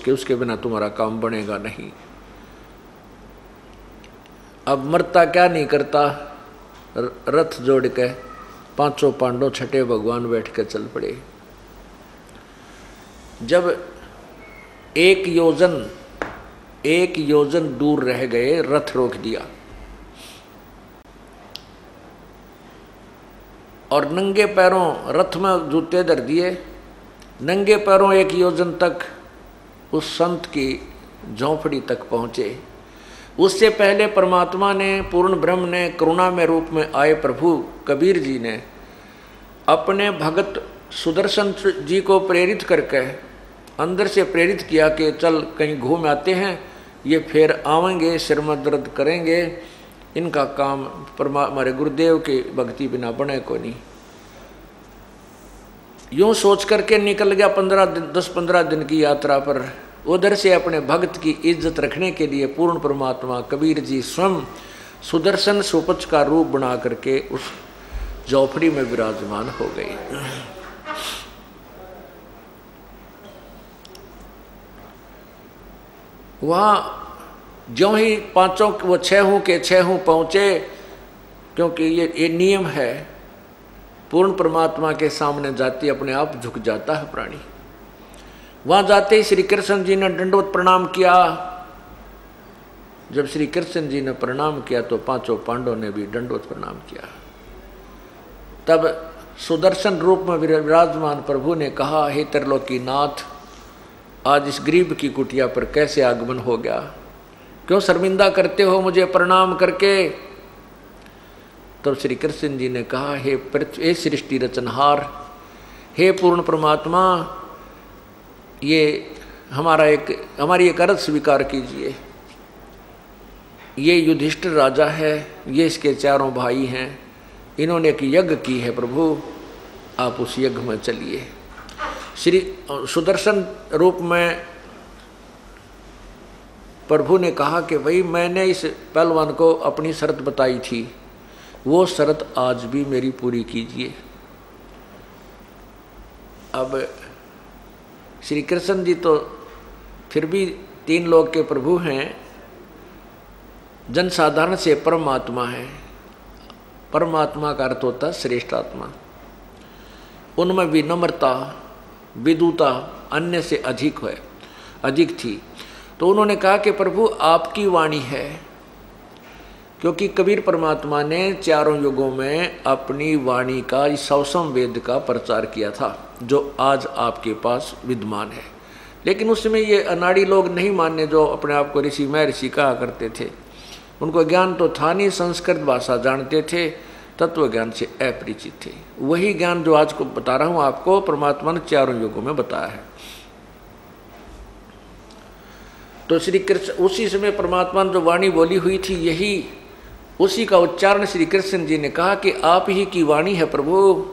के उसके बिना तुम्हारा काम बनेगा नहीं। अब मरता क्या नहीं करता, रथ जोड़ के पांचों पांडव छठे भगवान बैठ के चल पड़े। जब एक योजन दूर रह गए, रथ रोक दिया और नंगे पैरों रथ में जूते धर दिए, नंगे पैरों एक योजन तक उस संत की झोंपड़ी तक पहुँचे। उससे पहले परमात्मा ने, पूर्ण ब्रह्म ने, करुणा में रूप में आए प्रभु कबीर जी ने अपने भगत सुदर्शन जी को प्रेरित करके अंदर से प्रेरित किया कि चल कहीं घूम आते हैं, ये फिर आवेंगे, सिर में दर्द करेंगे, इनका काम हमारे गुरुदेव की भक्ति बिना बने को नहीं। यूं सोच करके निकल गया 10-15 दिन की यात्रा पर। उधर से अपने भक्त की इज्जत रखने के लिए पूर्ण परमात्मा कबीर जी स्वयं सुदर्शन सुपच का रूप बना करके उस झोपड़ी में विराजमान हो गए। वहाँ ज्यों ही पांचों वो छहों के छहों पहुँचे, क्योंकि ये नियम है, पूर्ण परमात्मा के सामने जाते अपने आप झुक जाता है प्राणी। वहाँ जाते ही श्री कृष्ण जी ने दंडवत प्रणाम किया। जब श्री कृष्ण जी ने प्रणाम किया तो पांचों पांडवों ने भी दंडवत प्रणाम किया। तब सुदर्शन रूप में विराजमान प्रभु ने कहा, हे त्रिलोकीनाथ, आज इस गरीब की कुटिया पर कैसे आगमन हो गया? क्यों शर्मिंदा करते हो मुझे प्रणाम करके? तब श्री कृष्ण जी ने कहा, हे सृष्टि रचनहार, हे पूर्ण परमात्मा, ये हमारी एक अर्ज स्वीकार कीजिए। ये युधिष्ठिर राजा है, ये इसके चारों भाई हैं, इन्होंने एक यज्ञ की है प्रभु, आप उस यज्ञ में चलिए। श्री सुदर्शन रूप में प्रभु ने कहा कि भाई मैंने इस पहलवान को अपनी शर्त बताई थी, वो शर्त आज भी मेरी पूरी कीजिए। अब श्री कृष्ण जी तो फिर भी 3 लोक के प्रभु हैं, जनसाधारण से परमात्मा है। परमात्मा का अर्थ होता है श्रेष्ठ आत्मा। उनमें विनम्रता, विदुता अन्य से अधिक थी। तो उन्होंने कहा कि प्रभु आपकी वाणी है, क्योंकि कबीर परमात्मा ने चारों युगों में अपनी वाणी का, इस 100वें वेद का प्रचार किया था, जो आज आपके पास विद्यमान है। लेकिन उस समय ये अनाड़ी लोग नहीं माने, जो अपने आप को ऋषि महर्षि कहा करते थे। उनको ज्ञान तो था नहीं, संस्कृत भाषा जानते थे, तत्व ज्ञान से अपरिचित थे। वही ज्ञान जो आज को बता रहा हूं आपको, परमात्मा ने चारों युगों में बताया है। तो श्री कृष्ण उसी समय परमात्मा ने जो वाणी बोली हुई थी, यही उसी का उच्चारण श्री कृष्ण जी ने कहा कि आप ही की वाणी है प्रभु।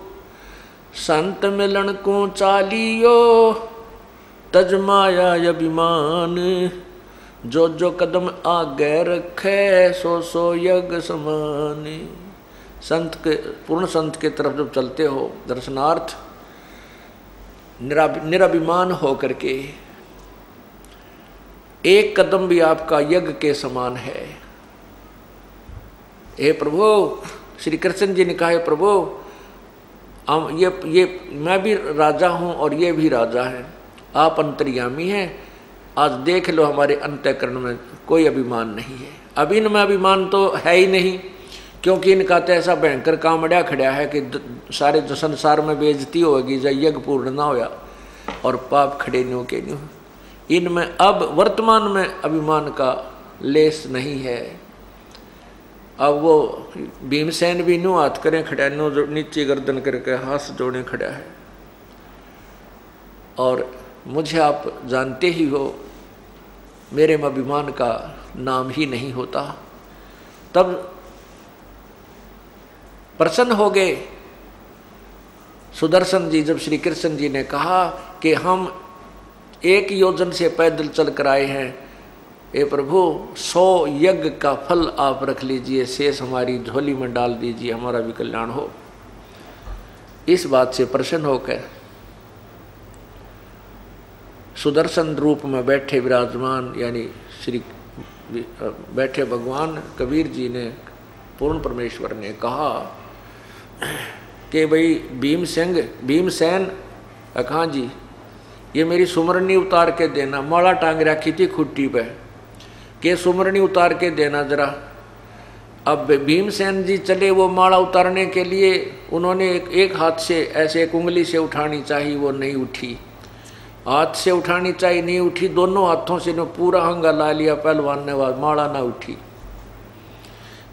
संत मिलन को चालियो तज माया अभिमान, जो जो कदम आगे रखे सो सो यज्ञ समान। संत के, पूर्ण संत के तरफ जब चलते हो दर्शनार्थ, निराभिमान हो करके, एक कदम भी आपका यज्ञ के समान है। हे प्रभु, श्री कृष्ण जी ने कहा, हे प्रभु, ये मैं भी राजा हूँ और ये भी राजा है, आप अंतर्यामी हैं। आज देख लो हमारे अंतःकरण में कोई अभिमान नहीं है। अब इनमें अभिमान तो है ही नहीं, क्योंकि इनका तो ऐसा भयंकर कामड़ा खड़ा है कि सारे संसार में बेइज्जती होगी जब यज्ञ पूर्ण ना होया और पाप खड़े न्यों के न्यों। इनमें अब वर्तमान में अभिमान का लेस नहीं है। अब वो भीमसेन भी न्यू हाथ करें खड़ा, नो नीचे गर्दन करके हाथ जोड़े खड़ा है। और मुझे आप जानते ही हो, मेरे में अभिमान का नाम ही नहीं होता। तब प्रसन्न हो गए सुदर्शन जी जब श्री कृष्ण जी ने कहा कि हम 1 योजन से पैदल चल कर आए हैं, ए प्रभु 100 यज्ञ का फल आप रख लीजिए, शेष हमारी झोली में डाल दीजिए, हमारा भी कल्याण हो। इस बात से प्रसन्न होकर सुदर्शन रूप में बैठे विराजमान यानी श्री बैठे भगवान कबीर जी ने, पूर्ण परमेश्वर ने कहा कि भाई भीमसेन अखां जी, ये मेरी सुमरनी उतार के देना। माला टांग रखी थी खुट्टी पे, के सुमरनी उतार के देना जरा। अब भीमसेन जी चले वो माला उतारने के लिए, उन्होंने एक हाथ से ऐसे एक उंगली से उठानी चाहिए, वो नहीं उठी। हाथ से उठानी चाहिए, नहीं उठी। दोनों हाथों से पूरा हंगा ला लिया पहलवान ने, बाद माला ना उठी,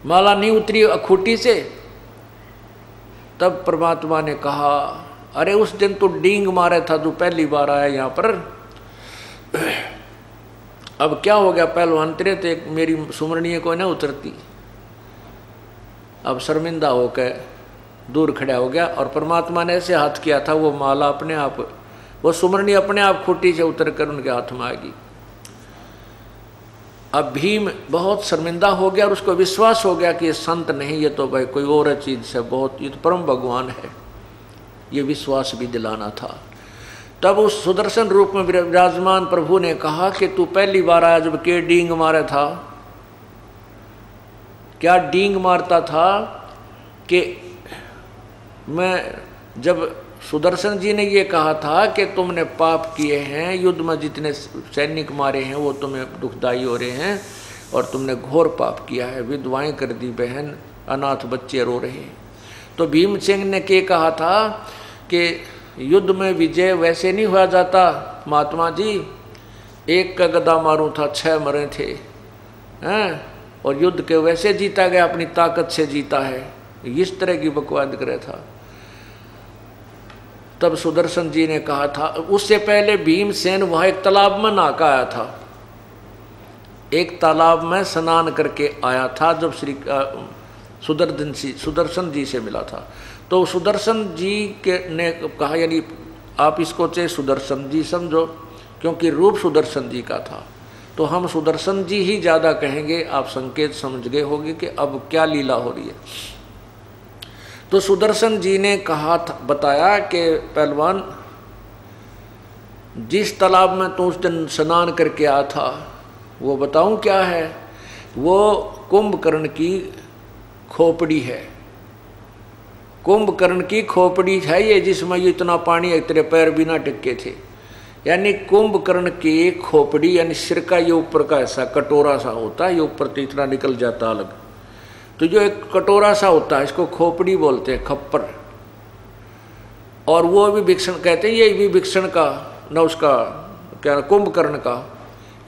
माला नहीं उतरी खुट्टी से। तब परमात्मा ने कहा, अरे उस दिन तो डींग मारे था, तू पहली बार आया यहाँ पर, अब क्या हो गया पहलवान तेरे, तो मेरी सुमरनी को ना उतरती। अब शर्मिंदा होकर दूर खड़ा हो गया, और परमात्मा ने ऐसे हाथ किया था, वो माला अपने आप, वो सुमरनी अपने आप खुट्टी से उतर कर उनके हाथ में आ गई। अब भीम बहुत शर्मिंदा हो गया, और उसको विश्वास हो गया कि ये संत नहीं, ये तो भाई कोई और चीज से, बहुत, ये तो परम भगवान है, ये विश्वास भी दिलाना था। तब उस सुदर्शन रूप में विराजमान प्रभु ने कहा कि तू पहली बार आया जब के डींग मारा था। क्या डींग मारता था कि मैं, जब सुदर्शन जी ने ये कहा था कि तुमने पाप किए हैं, युद्ध में जितने सैनिक मारे हैं वो तुम्हें दुखदाई हो रहे हैं, और तुमने घोर पाप किया है, विधवाएं कर दी बहन, अनाथ बच्चे रो रहे हैं। तो भीमसेन ने क्या कहा था कि युद्ध में विजय वैसे नहीं हुआ जाता महात्मा जी, एक का गदा मारूं था 6 मरे थे हैं, और युद्ध के वैसे जीता गया, अपनी ताकत से जीता है, इस तरह की बकवाद करे था। तब सुदर्शन जी ने कहा था, उससे पहले भीमसेन वहाँ एक तालाब में नहा आया था, एक तालाब में स्नान करके आया था जब श्री सुदर्शन जी से मिला था। तो सुदर्शन जी के ने कहा, यानी आप इसको चाहे सुदर्शन जी समझो, क्योंकि रूप सुदर्शन जी का था, तो हम सुदर्शन जी ही ज़्यादा कहेंगे, आप संकेत समझ गए होंगे कि अब क्या लीला हो रही है। तो सुदर्शन जी ने कहा था, बताया कि पहलवान, जिस तालाब में तू उस दिन स्नान करके आया था, वो बताऊं क्या है, वो कुंभकर्ण की खोपड़ी है, कुंभकर्ण की खोपड़ी है ये, जिसमें ये इतना पानी है, तेरे पैर बिना टिके थे। यानी कुंभकर्ण की खोपड़ी, यानी सिर का ये ऊपर का ऐसा कटोरा सा होता है, ये ऊपर तो इतना निकल जाता अलग, तो जो एक कटोरा सा होता है इसको खोपड़ी बोलते हैं, खप्पर। और वो भी भिक्षण कहते हैं, ये भी भिक्षण का न, उसका क्या, कुंभकर्ण का,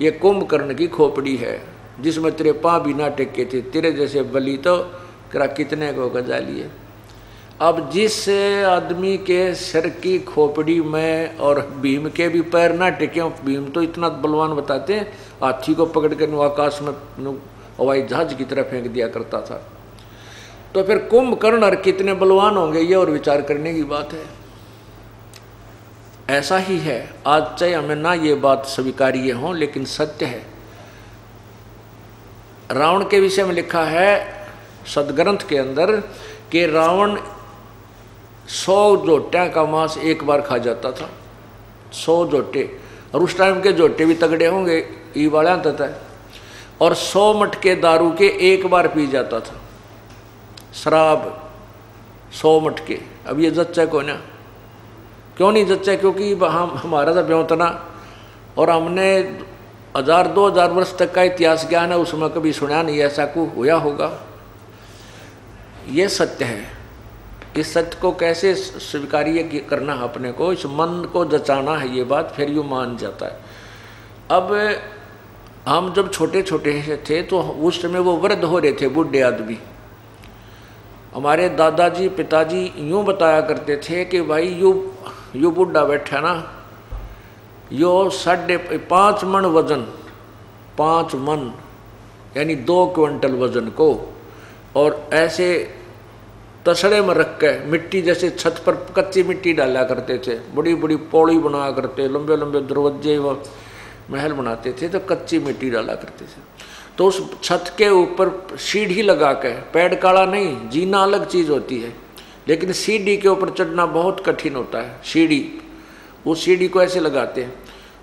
ये कुंभकर्ण की खोपड़ी है, जिसमें तेरे पाँव भी ना टेके थे, तेरे जैसे बलि तो करा कितने को गजा लिए। अब जिस आदमी के सिर की खोपड़ी में और भीम के भी पैर ना टिके, भीम तो इतना बलवान बताते हैं, हाथी को पकड़ कर आकाश में हवाई जहाज की तरह फेंक दिया करता था, तो फिर कुंभकर्ण और कितने बलवान होंगे, ये और विचार करने की बात है। ऐसा ही है, आज चाहे हमें ना ये बात स्वीकार्य हो, लेकिन सत्य है। रावण के विषय में लिखा है सदग्रंथ के अंदर कि रावण 100 जोटियां का मांस एक बार खा जाता था, 100 जोटे, और उस टाइम के जोटे भी तगड़े होंगे, ई वाला तथा, और 100 मटके दारू के एक बार पी जाता था, शराब 100 मटके। अब ये जच्चा को ना, क्यों नहीं जच्चा, क्योंकि हमारा तो ब्योतना, और हमने 1000-2000 वर्ष तक का इतिहास ज्ञान है, उसमें कभी सुना नहीं ऐसा कुछ हुआ होगा। ये सत्य है, इस सत्य को कैसे स्वीकार्य करना है अपने को, इस मन को जचाना है ये बात, फिर यूँ मान जाता है। अब हम जब छोटे छोटे थे तो उस समय वो वृद्ध हो रहे थे, बूढ़े आदमी। हमारे दादाजी पिताजी यूँ बताया करते थे कि भाई यू बूढ़ा बैठा ना, यो 5.5 मन वजन, 5 मन यानी 2 क्विंटल वजन को, और ऐसे तसड़े में रख के मिट्टी, जैसे छत पर कच्ची मिट्टी डाला करते थे, बड़ी बड़ी पौड़ी बनाया करते, लंबे लंबे दरवाजे व महल बनाते थे, तो कच्ची मिट्टी डाला करते थे। तो उस छत के ऊपर सीढ़ी लगा के, पेड़ काड़ा नहीं, जीना अलग चीज़ होती है, लेकिन सीढ़ी के ऊपर चढ़ना बहुत कठिन होता है। सीढ़ी, उस सीढ़ी को ऐसे लगाते हैं,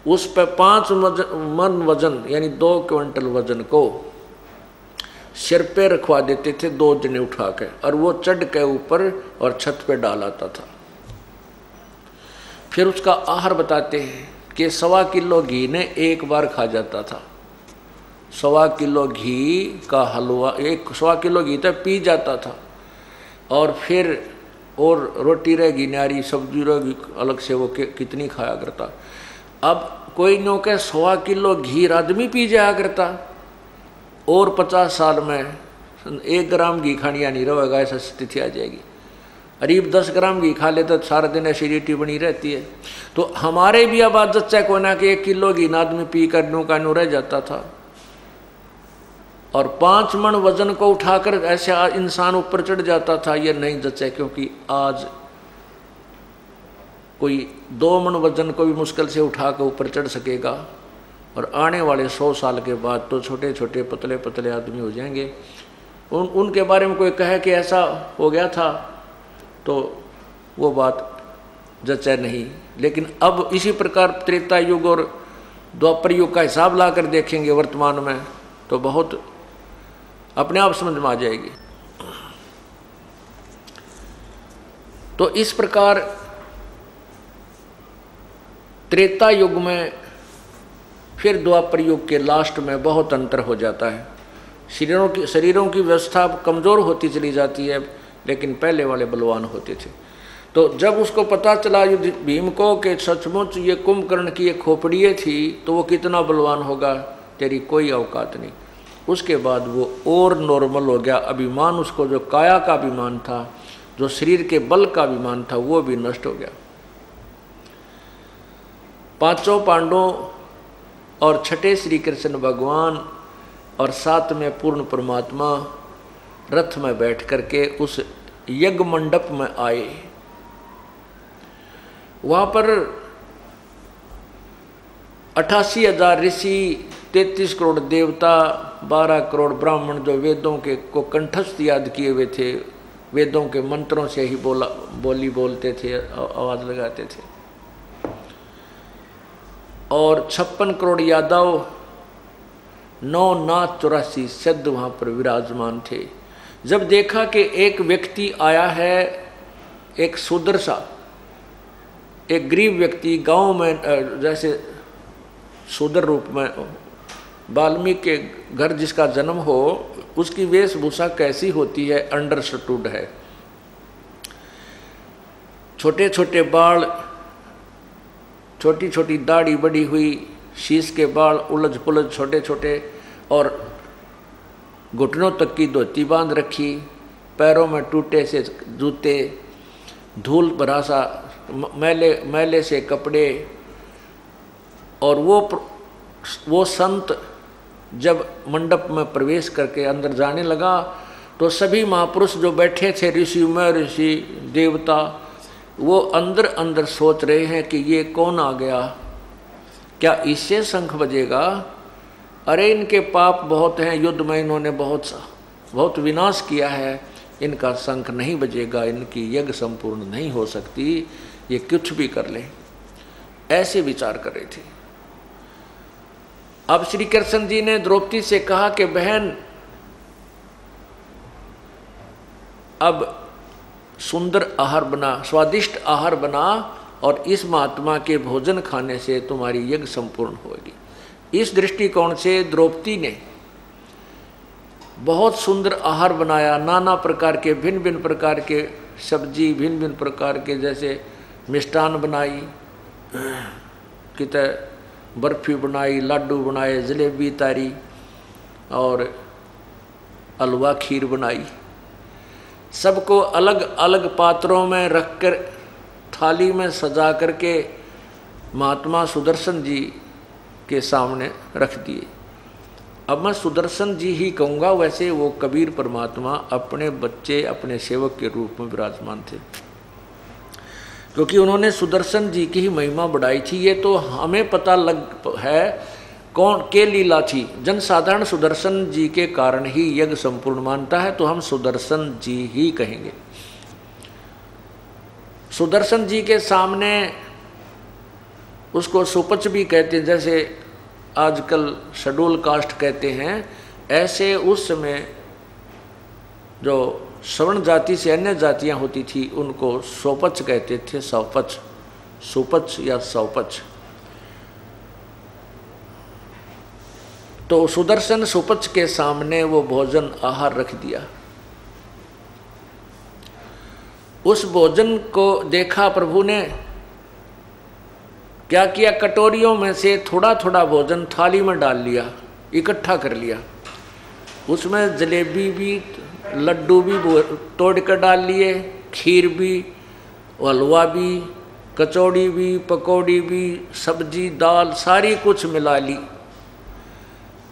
उस पर 5 मन वजन यानी 2 क्विंटल वजन को सिर पे रखवा देते थे 2 जने उठा के, और वो चढ़ के ऊपर और छत पे डाल आता था। फिर उसका आहार बताते हैं कि 1.25 किलो घी ने एक बार खा जाता था। 1.25 किलो घी का हलवा, 1.25 किलो घी तक पी जाता था। और फिर और रोटी रहेगी न्यारी, सब्जी रहेगी अलग से, वो कितनी खाया करता। अब कोई नो के 1.25 किलो घी आदमी पी जाया करता, और 50 साल में 1 ग्राम घी खानिया नहीं रहेगा, ऐसा स्थिति आ जाएगी। करीब 10 ग्राम घी खा ले तो सारा दिन एसिडिटी बनी रहती है। तो हमारे भी अब आदत से कोना कि 1 किलो घी आदमी पी कर नू का नू रह जाता था, और 5 मन वजन को उठाकर ऐसे इंसान ऊपर चढ़ जाता था। ये नहीं जचे, क्योंकि आज कोई 2 मन वजन को भी मुश्किल से उठा कर ऊपर चढ़ सकेगा, और आने वाले 100 साल के बाद तो छोटे छोटे पतले पतले आदमी हो जाएंगे। उनके बारे में कोई कहे कि ऐसा हो गया था तो वो बात जचे नहीं। लेकिन अब इसी प्रकार त्रेता युग और द्वापर युग का हिसाब ला कर देखेंगे वर्तमान में, तो बहुत अपने आप समझ में आ जाएगी। तो इस प्रकार त्रेता युग में फिर द्वापर युग के लास्ट में बहुत अंतर हो जाता है। शरीरों की व्यवस्था कमज़ोर होती चली जाती है, लेकिन पहले वाले बलवान होते थे। तो जब उसको पता चला युद्ध भीम को कि सचमुच ये कुंभकर्ण की एक खोपड़िए थी, तो वो कितना बलवान होगा, तेरी कोई औकात नहीं। उसके बाद वो और नॉर्मल हो गया। अभिमान उसको, जो काया का अभिमान था, जो शरीर के बल का अभिमान था, वो भी नष्ट हो गया। 5 पांडवों और 6 श्री कृष्ण भगवान और 7 में पूर्ण परमात्मा रथ में बैठ करके उस यज्ञ मंडप में आए। वहाँ पर 88,000 ऋषि, 33 करोड़ देवता, 12 करोड़ ब्राह्मण जो वेदों के को कंठस्थ याद किए हुए थे, वेदों के मंत्रों से ही बोली बोलते थे, आवाज लगाते थे। और 56 करोड़ यादव, 9 नाथ 84 सिद्ध वहाँ पर विराजमान थे। जब देखा कि एक व्यक्ति आया है, एक शूद्र सा, एक गरीब व्यक्ति गांव में, जैसे शूद्र रूप में वाल्मीकि के घर जिसका जन्म हो, उसकी वेशभूषा कैसी होती है अंडरस्टूड है। छोटे छोटे बाल, छोटी छोटी दाढ़ी बड़ी हुई, शीश के बाल उलझ पुलझ छोटे छोटे, और घुटनों तक की धोती बांध रखी, पैरों में टूटे से जूते, धूल भरा सा मैले से कपड़े। और वो संत जब मंडप में प्रवेश करके अंदर जाने लगा, तो सभी महापुरुष जो बैठे थे, ऋषि में ऋषि देवता, वो अंदर अंदर सोच रहे हैं कि ये कौन आ गया, क्या इससे शंख बजेगा? अरे इनके पाप बहुत हैं, युद्ध में इन्होंने बहुत विनाश किया है, इनका शंख नहीं बजेगा, इनकी यज्ञ संपूर्ण नहीं हो सकती, ये कुछ भी कर ले, ऐसे विचार कर रहे थे। अब श्री कृष्ण जी ने द्रौपदी से कहा कि बहन, अब सुंदर आहार बना, स्वादिष्ट आहार बना, और इस महात्मा के भोजन खाने से तुम्हारी यज्ञ संपूर्ण होगी। इस दृष्टिकोण से द्रौपदी ने बहुत सुंदर आहार बनाया, नाना प्रकार के भिन्न भिन्न प्रकार के सब्जी, भिन्न भिन्न प्रकार के जैसे मिष्टान बनाई, कितने बर्फी बनाई, लाडू बनाए, जलेबी तारी और हलवा खीर बनाई। सबको अलग अलग पात्रों में रखकर थाली में सजा करके महात्मा सुदर्शन जी के सामने रख दिए। अब मैं सुदर्शन जी ही कहूँगा, वैसे वो कबीर परमात्मा अपने बच्चे, अपने सेवक के रूप में विराजमान थे, क्योंकि उन्होंने सुदर्शन जी की ही महिमा बढ़ाई थी। ये तो हमें पता लग है कौन के लीला थी। जनसाधारण सुदर्शन जी के कारण ही यज्ञ संपूर्ण मानता है, तो हम सुदर्शन जी ही कहेंगे। सुदर्शन जी के सामने उसको सुपच भी कहते हैं, जैसे आजकल शेड्यूल कास्ट कहते हैं, ऐसे उस समय जो सवर्ण जाति से अन्य जातियां होती थी उनको सोपच कहते थे, सौपच, सुपच या सौपच। तो सुदर्शन सुपच के सामने वो भोजन आहार रख दिया। उस भोजन को देखा प्रभु ने, क्या किया, कटोरियों में से थोड़ा थोड़ा भोजन थाली में डाल लिया, इकट्ठा कर लिया। उसमें जलेबी भी, लड्डू भी तोड़ कर डाल लिए, खीर भी, हलवा भी, कचौड़ी भी, पकौड़ी भी, सब्जी दाल सारी कुछ मिला ली।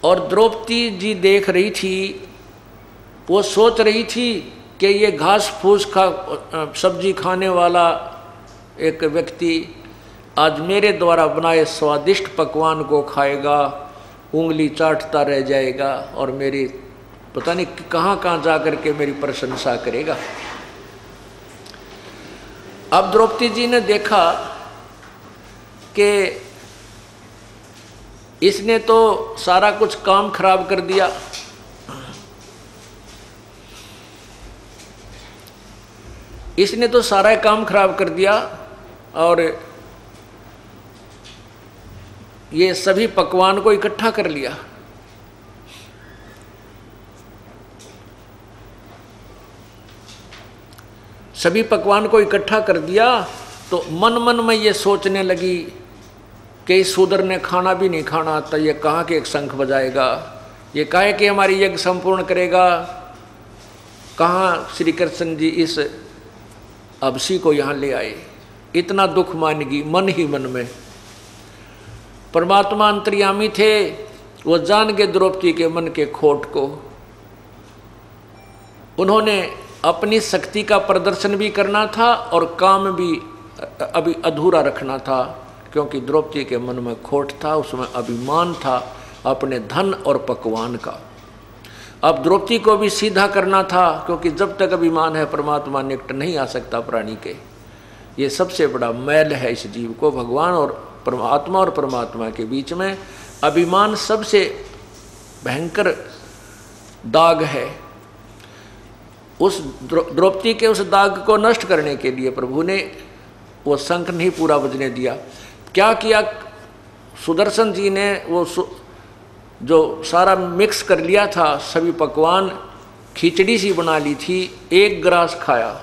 और द्रौपदी जी देख रही थी, वो सोच रही थी कि ये घास फूस का सब्जी खाने वाला एक व्यक्ति आज मेरे द्वारा बनाए स्वादिष्ट पकवान को खाएगा, उंगली चाटता रह जाएगा और मेरी पता नहीं कहाँ कहाँ जा कर के मेरी प्रशंसा करेगा। अब द्रौपदी जी ने देखा कि इसने तो सारा कुछ काम खराब कर दिया। इसने तो सारा काम खराब कर दिया और ये सभी पकवान को इकट्ठा कर लिया। सभी पकवान को इकट्ठा कर दिया तो मन मन में ये सोचने लगी कि इस शूद्र ने खाना भी नहीं खाना तो ये कहाँ के एक शंख बजाएगा, ये काहे कि हमारी यज्ञ संपूर्ण करेगा, कहाँ श्री कृष्ण जी इस अबसी को यहाँ ले आए। इतना दुख मानेगी मन ही मन में। परमात्मा अंतर्यामी थे, वो जान के द्रौपदी के मन के खोट को। उन्होंने अपनी शक्ति का प्रदर्शन भी करना था और काम भी अभी अधूरा रखना था, क्योंकि द्रौपदी के मन में खोट था, उसमें अभिमान था अपने धन और पकवान का। अब द्रौपदी को भी सीधा करना था, क्योंकि जब तक अभिमान है परमात्मा निकट नहीं आ सकता प्राणी के। ये सबसे बड़ा मैल है इस जीव को। भगवान और परमात्मा के बीच में अभिमान सबसे भयंकर दाग है। उस द्रौपदी के उस दाग को नष्ट करने के लिए प्रभु ने वो शंख नहीं पूरा बजने दिया। क्या किया, सुदर्शन जी ने वो जो सारा मिक्स कर लिया था, सभी पकवान खिचड़ी सी बना ली थी, एक ग्रास खाया।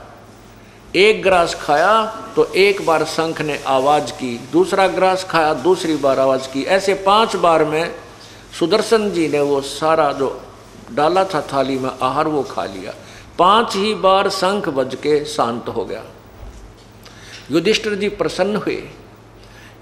एक ग्रास खाया तो एक बार शंख ने आवाज़ की, दूसरा ग्रास खाया दूसरी बार आवाज़ की, ऐसे 5 बार में सुदर्शन जी ने वो सारा जो डाला था थाली में आहार वो खा लिया। 5 ही बार शंख बज के शांत हो गया। युधिष्ठिर जी प्रसन्न हुए।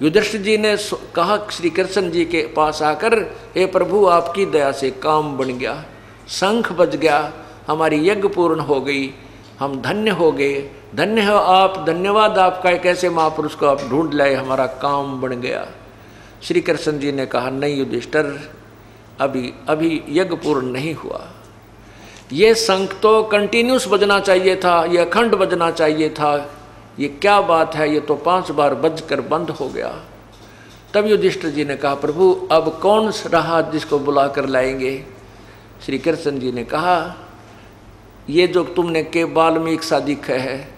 युधिष्ठिर जी ने कहा श्री कृष्ण जी के पास आकर, हे प्रभु आपकी दया से काम बन गया, शंख बज गया, हमारी यज्ञ पूर्ण हो गई, हम धन्य हो गए, धन्य हो आप, धन्यवाद आपका, एक ऐसे महापुरुष को आप ढूंढ लाए, हमारा काम बन गया। श्री कृष्ण जी ने कहा नहीं युधिष्ठिर, अभी यज्ञ पूर्ण नहीं हुआ। ये शंख तो कंटिन्यूस बजना चाहिए था, ये अखंड बजना चाहिए था, ये क्या बात है, ये तो 5 बार बजकर बंद हो गया। तब युधिष्ठिर जी ने कहा प्रभु अब कौन रहा जिसको बुला कर लाएंगे। श्री कृष्ण जी ने कहा ये जो तुमने के बाल में एक सा दिखा है,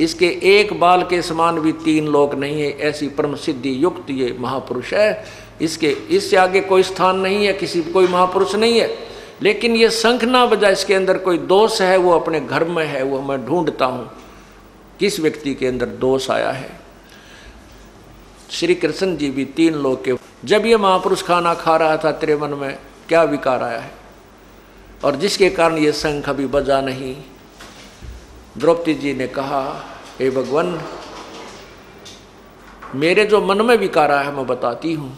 इसके एक बाल के समान भी 3 लोक नहीं है, ऐसी परम सिद्धि युक्त ये महापुरुष है, इससे आगे कोई स्थान नहीं है, कोई महापुरुष नहीं है। लेकिन ये शंख ना बजा, इसके अंदर कोई दोष है, वो अपने घर में है, वो मैं ढूंढता हूँ किस व्यक्ति के अंदर दोष आया है। श्री कृष्ण जी भी 3 लोक के, जब ये महापुरुष खाना खा रहा था तेरे मन में क्या विकार आया है और जिसके कारण ये शंख अभी बजा नहीं। द्रौपदी जी ने कहा हे भगवान, मेरे जो मन में विकार आया है मैं बताती हूँ।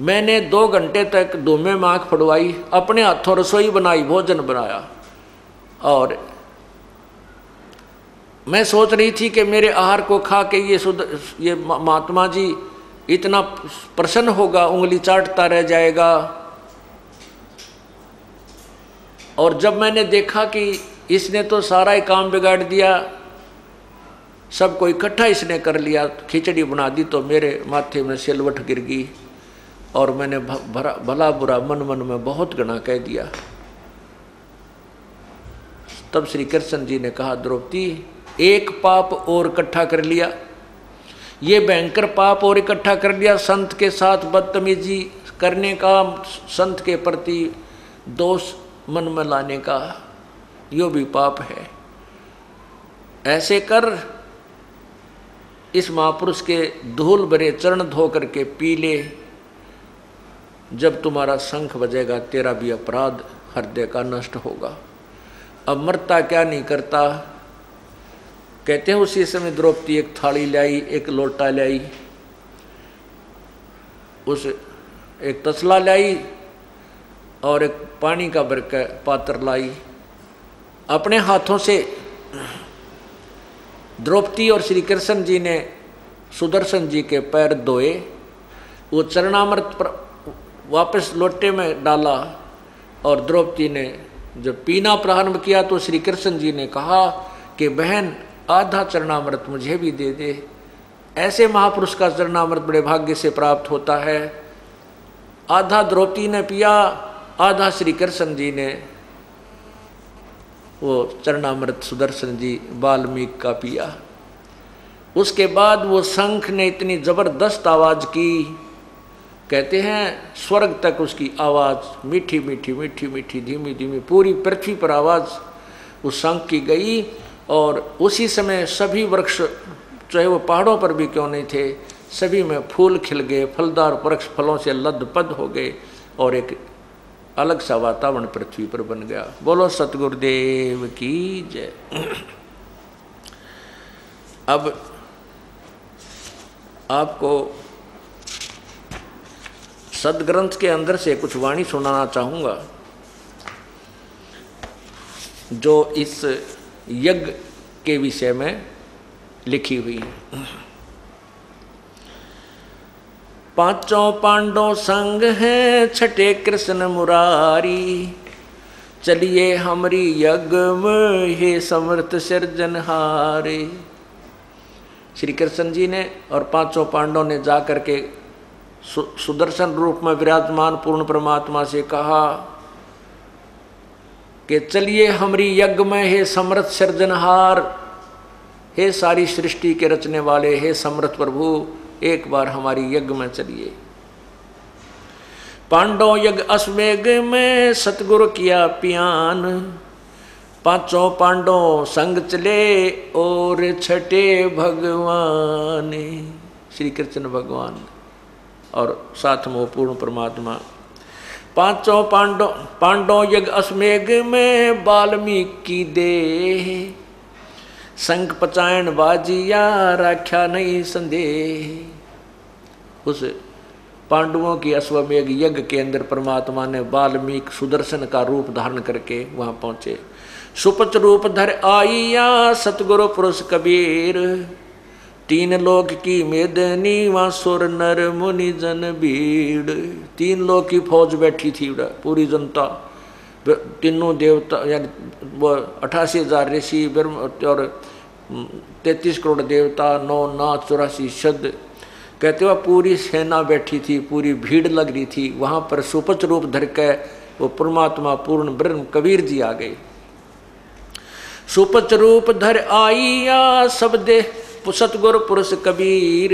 मैंने 2 घंटे तक धूमे में आँख फड़वाई, अपने हाथों रसोई बनाई, भोजन बनाया, और मैं सोच रही थी कि मेरे आहार को खा के ये महात्मा जी इतना प्रसन्न होगा, उंगली चाटता रह जाएगा। और जब मैंने देखा कि इसने तो सारा ही काम बिगाड़ दिया, सबको इकट्ठा इसने कर लिया, खिचड़ी बना दी तो मेरे माथे में सिलवट गिर गई और मैंने भला बुरा मन मन में बहुत गणा कह दिया। तब श्री कृष्ण जी ने कहा, द्रौपदी एक पाप और इकट्ठा कर लिया, ये भयंकर पाप और इकट्ठा कर लिया, संत के साथ बदतमीजी करने का, संत के प्रति दोष मन में लाने का, यो भी पाप है। ऐसे कर इस महापुरुष के धूल भरे चरण धो करके पी ले, जब तुम्हारा शंख बजेगा तेरा भी अपराध हृदय का नष्ट होगा। अब मरता क्या नहीं करता। कहते हैं उसी समय द्रौपदी एक थाली लाई, एक लोटा लाई, उस एक तसला लाई और एक पानी का बरका पात्र लाई। अपने हाथों से द्रौपदी और श्री कृष्ण जी ने सुदर्शन जी के पैर धोए, वो चरणामृत वापस लोटे में डाला और द्रौपदी ने जब पीना प्रारंभ किया तो श्री कृष्ण जी ने कहा कि बहन आधा चरणामृत मुझे भी दे दे। ऐसे महापुरुष का चरणामृत बड़े भाग्य से प्राप्त होता है। आधा द्रौपदी ने पिया, आधा श्री कृष्ण जी ने वो चरणामृत सुदर्शन जी वाल्मीकि का पिया। उसके बाद वो शंख ने इतनी जबरदस्त आवाज की, कहते हैं स्वर्ग तक उसकी आवाज मीठी मीठी मीठी मीठी धीमी धीमी पूरी पृथ्वी पर आवाज उस शंख की गई। और उसी समय सभी वृक्ष, चाहे वो पहाड़ों पर भी क्यों नहीं थे, सभी में फूल खिल गए, फलदार वृक्ष फलों से लदपद हो गए और एक अलग सा वातावरण पृथ्वी पर बन गया। बोलो सतगुरुदेव की जय। अब आपको सदग्रंथ के अंदर से कुछ वाणी सुनाना चाहूँगा जो इस यज्ञ के विषय में लिखी हुई है। पांचों पांडव संग हैं, छठे कृष्ण मुरारी, चलिए हमरी यज्ञ में हे समर्थ सिरजनहारे। श्री कृष्ण जी ने और पांचों पांडवों ने जाकर के सुदर्शन रूप में विराजमान पूर्ण परमात्मा से कहा कि चलिए हमरी यज्ञ में हे समर्थ सिरजनहार, हे सारी सृष्टि के रचने वाले, हे समर्थ प्रभु, एक बार हमारी यज्ञ में चलिए। पांडव यज्ञ अश्वमेघ में सतगुरु किया पियान, पांचों पांडव संग चले और छठे भगवान, श्री कृष्ण भगवान और साथ में पूर्ण परमात्मा। पांचों पांडव यज्ञ अश्वमेघ में वाल्मीकि देह, शंख पचायन बाजिया राख्या नहीं संदेह। उस पांडवों की अश्वमेघ यज्ञ के अंदर परमात्मा ने वाल्मीकि सुदर्शन का रूप धारण करके वहां पहुंचे। सुपच रूप धर आइया सतगुरु पुरुष कबीर, तीन लोक की मेदनी वहाँ सुर नर मुनि जन भीड़। तीन लोक की फौज बैठी थी पूरी जनता, तीनों देवता यानी वो 88,000 ऋषि और 33 करोड़ देवता, 9 नाथ 84 शब्द, कहते हुआ पूरी सेना बैठी थी, पूरी भीड़ लग रही थी। वहाँ पर सुपच रूप धर के वो परमात्मा पूर्ण ब्रह्म कबीर जी आ गए। सुपच रूप धर आइया सब दे सतगुरु पुरुष कबीर,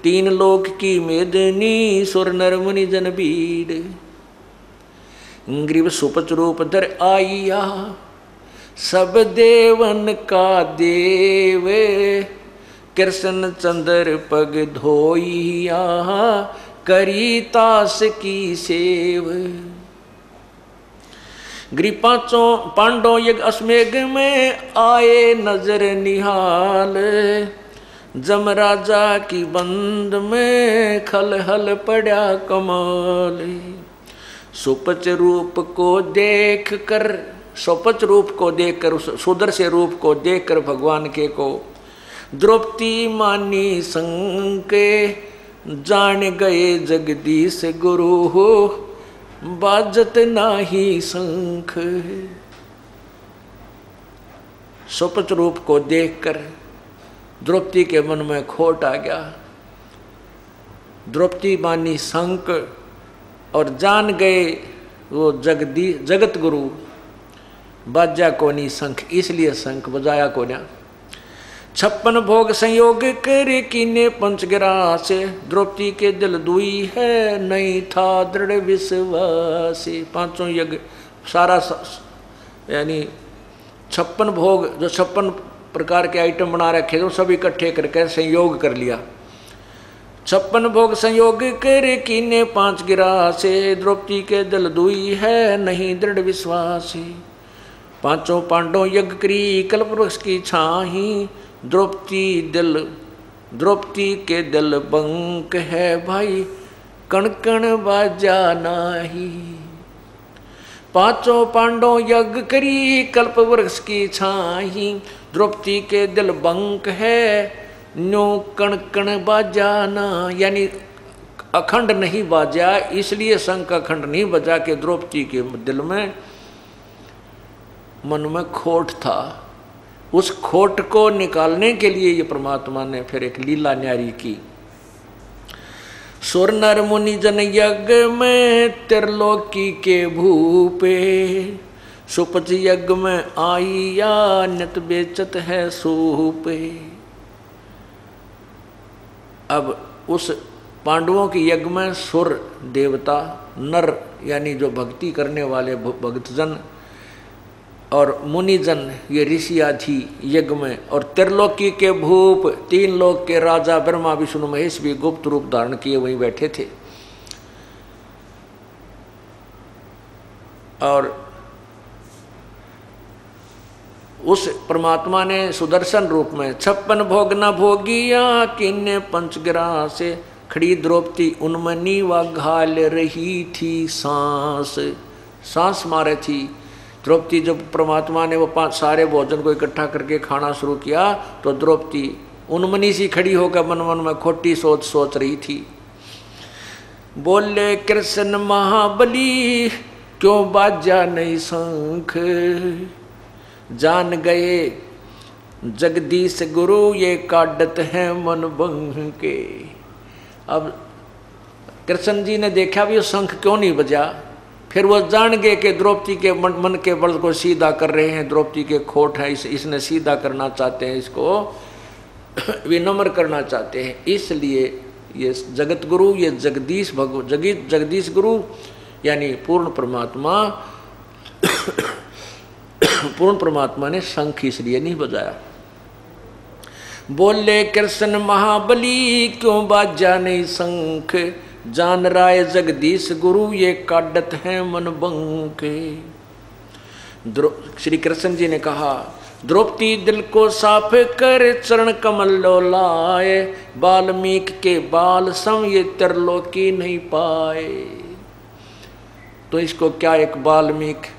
तीन लोक की मेदनी सुर नर मुनि जन भीड़। ग्रीव सुपच रूप धर आइया सब देवन का देव, कृष्ण चंद्र पग धोइया करी तास की सेव। ग्रीव पांचों पांडव यज्ञ अश्वमेघ में आए नजर निहाल, जमराजा की बंद में खल हल पड़ा कमाल। सुपच रूप को देख कर, सुपच रूप को देखकर, सुदर्शन रूप को देखकर भगवान के को द्रौपदी मानी संके, जान गए जगदीश गुरु हो बाजत नाही शंख। सुपच रूप को देखकर द्रौपदी के मन में खोट आ गया। द्रौपदी मानी शंख और जान गए वो जगत गुरु बाजा को नहीं शंख, इसलिए शंख बजाया को ना। 56 भोग संयोग करे कीने पंचगिरा से, द्रौपदी के दिल दुई है नहीं था दृढ़ विश्वास। पांचों यज्ञ सारा यानी 56 भोग जो 56 प्रकार के आइटम बना रखे थे सब इकट्ठे करके संयोग कर लिया। 56 भोग संयोग करे कीने 5 गिरा से, द्रौपदी के दिल दुई है नहीं दृढ़ विश्वास। पांचों पांडव यज्ञ करी कल्प वृक्ष की छाही, द्रौपदी के दिल बंक है भाई कण कण बाजा नाही। पांचों पांडव यज्ञ करी कल्प वृक्ष की छाही, द्रौपदी के दिल बंक है न्यो कण कण बाजा ना, यानी अखंड नहीं बाजा, इसलिए शंख अखंड नहीं बजा के द्रौपदी के दिल में मन में खोट था। उस खोट को निकालने के लिए ये परमात्मा ने फिर एक लीला न्यारी की। सुर नर मुनि जन यज्ञ में त्रिलोकी के भूपे, सुपच यज्ञ में आई या नित बेचत है सूपे। अब उस पांडवों की यज्ञ में सुर देवता, नर यानी जो भक्ति करने वाले भक्तजन, और मुनिजन ये ऋषि आदि यज्ञ में, और त्रिलोकी के भूप 3 लोक के राजा ब्रह्मा विष्णु महेश भी गुप्त रूप धारण किए वहीं बैठे थे। और उस परमात्मा ने सुदर्शन रूप में 56 भोग न भोगिया किन्ने पंचगिरा से, खड़ी द्रौपदी उन्मनी व घाल रही थी सांस मारे थी। द्रौपदी जब परमात्मा ने वो 5 सारे भोजन को इकट्ठा करके खाना शुरू किया तो द्रौपदी उन्मनी सी खड़ी होकर मन मन में खोटी सोच रही थी। बोले कृष्ण महाबली क्यों बाजा नहीं शंख, जान गए जगदीश गुरु ये काटत है मन बंग के। अब कृष्ण जी ने देखा भी वो शंख क्यों नहीं बजा, फिर वो जान गए कि द्रौपदी के मन के बल को सीधा कर रहे हैं, द्रौपदी के खोट है, इसने सीधा करना चाहते हैं, इसको विनम्र करना चाहते हैं। इसलिए ये जगत गुरु, ये जगदीश गुरु यानी पूर्ण परमात्मा ने शंख इसलिए नहीं बजाया। बोले कृष्ण महाबली क्यों बाजा नहीं शंख, जान राय जगदीश गुरु ये काटत है मन बंके। श्री कृष्ण जी ने कहा द्रौपदी दिल को साफ कर चरण कमल लाए, वाल्मीकि के बाल सम ये त्रिलोकी नहीं पाए। तो इसको क्या एक वाल्मीकि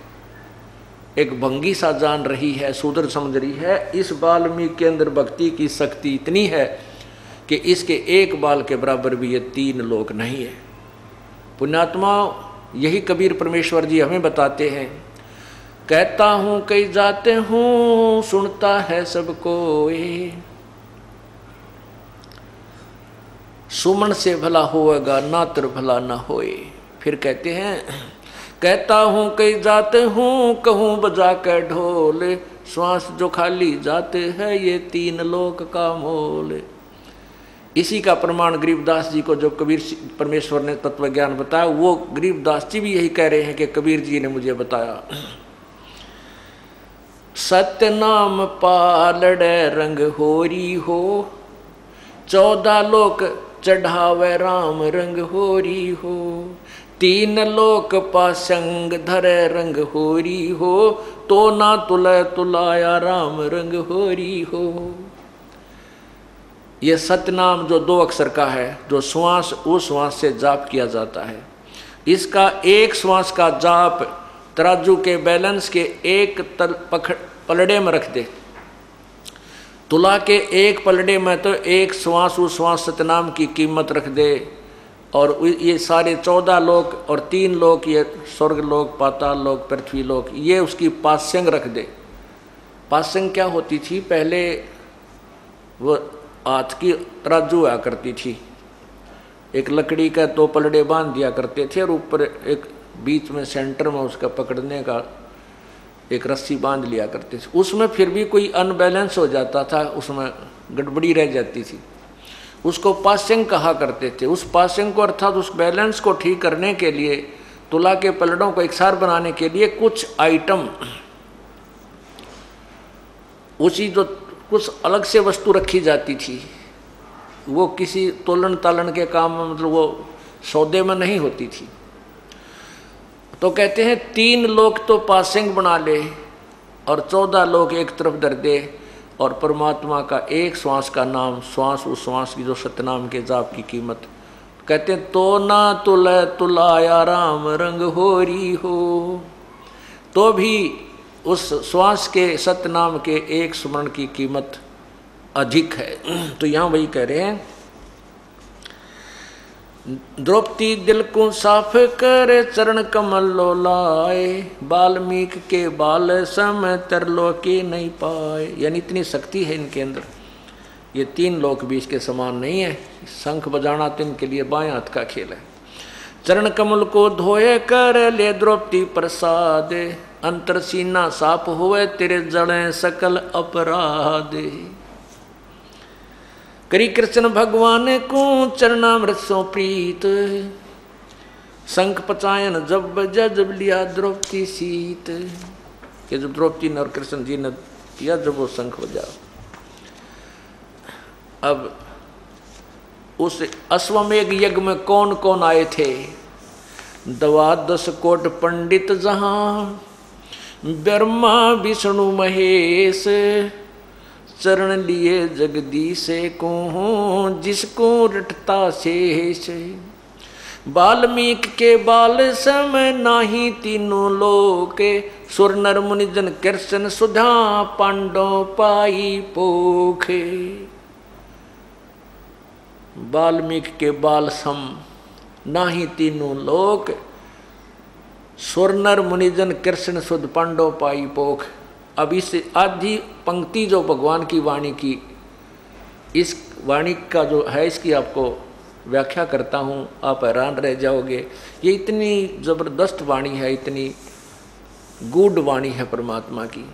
एक भंगी सा जान रही है, शूद्र समझ रही है। इस वाल्मीकि के अंदर भक्ति की शक्ति इतनी है कि इसके एक बाल के बराबर भी ये 3 लोक नहीं है। पुण्यात्मा यही कबीर परमेश्वर जी हमें बताते हैं, कहता हूँ कई जाते हूँ सुनता है सबको, सुमन से भला होएगा नात्र भला ना होए। फिर कहते हैं कहता हूँ कई जाते हूँ कहूँ बजा के ढोल, श्वास जो खाली जाते हैं ये 3 लोक का मोल। इसी का प्रमाण गरीबदास जी को जब कबीर परमेश्वर ने तत्व ज्ञान बताया, वो गरीबदास जी भी यही कह रहे हैं कि कबीर जी ने मुझे बताया। सत्य नाम पालड़े रंग होरी हो, 14 लोक चढ़ावे राम रंग होरी हो, 3 लोक पासंग धरे रंग होरी हो, तो ना तुले तुलाया राम रंग होरी हो। ये सतनाम जो 2 अक्षर का है, जो श्वास उस श्वास से जाप किया जाता है, इसका एक श्वास का जाप तराजू के बैलेंस के एक पलड़े में रख दे, तुला के एक पलड़े में तो एक श्वास उस श्वास सतनाम की कीमत रख दे, और ये सारे 14 लोक और 3 लोक, ये स्वर्ग लोक पाताल लोक पृथ्वी लोक, ये उसकी पास्यंग रख दे। पास्यंग क्या होती थी? पहले वो हाथ की तराजू हुआ करती थी, एक लकड़ी का दो पलड़े बांध दिया करते थे और ऊपर एक बीच में सेंटर में उसका पकड़ने का एक रस्सी बांध लिया करते थे। उसमें फिर भी कोई अनबैलेंस हो जाता था, उसमें गड़बड़ी रह जाती थी, उसको पासिंग कहा करते थे। उस पासिंग को अर्थात उस बैलेंस को ठीक करने के लिए, तुला के पलड़ों को एकसार बनाने के लिए कुछ आइटम, उसी जो कुछ अलग से वस्तु रखी जाती थी, वो किसी तोलन तालन के काम में, मतलब वो सौदे में नहीं होती थी। तो कहते हैं 3 लोग तो पासिंग बना ले और 14 लोग एक तरफ धर दे, और परमात्मा का एक श्वास का नाम, श्वास उस श्वास की जो सतनाम के जाप की कीमत। कहते हैं तो ना तुला तुलाया राम रंग होरी हो, तो भी उस श्वास के सतनाम के एक स्मरण की कीमत अधिक है। तो यहाँ वही कह रहे हैं, द्रौपदी दिल को साफ कर चरण कमल लो लाए, वाल्मीकि के बाल सम तरलोकी नहीं पाए। यानी इतनी शक्ति है इनके अंदर, ये 3 लोक भी इसके समान नहीं है। शंख बजाना तो इनके लिए बाएं हाथ का खेल है। चरण कमल को धोए कर ले द्रौपदी प्रसाद, अंतर सीना साफ हुए तेरे जड़े सकल अपराध। करी कृष्ण भगवान को चरणामृत सो प्रीत, शंख पचायन जब जब लिया द्रौपदी सीत। ये जब द्रौपदी ने और कृष्ण जी ने किया जब वो शंख बजा। अब उस अश्वमेघ यज्ञ में कौन कौन आए थे? 12 कोट पंडित जहाँ, ब्रह्मा विष्णु महेश, चरण लिए जगदीश को जिसको रटता शेष। वाल्मीकि के बाल सम नाही तीनों लोक, सुर नर मुनिजन कृष्ण सुधा पांडव पाई पोखे। वाल्मीकि के बाल सम नाही तीनों लोक, सुर नर मुनिजन कृष्ण सुध पांडव पाई पोख। अब इस आधी पंक्ति जो भगवान की वाणी की, इस वाणी का जो है इसकी आपको व्याख्या करता हूँ, आप हैरान रह जाओगे। ये इतनी जबरदस्त वाणी है, इतनी गूढ़ वाणी है परमात्मा की।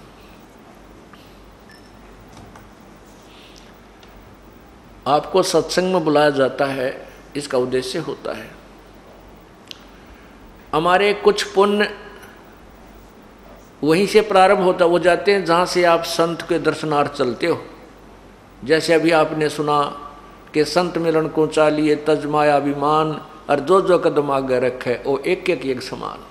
आपको सत्संग में बुलाया जाता है, इसका उद्देश्य होता है हमारे कुछ पुण्य वहीं से प्रारंभ होता हो जाते हैं जहाँ से आप संत के दर्शनार्थ चलते हो। जैसे अभी आपने सुना कि संत मिलन को चालिए तज माया अभिमान, और जो जो कदम आगे रखे वो एक एक एक समान।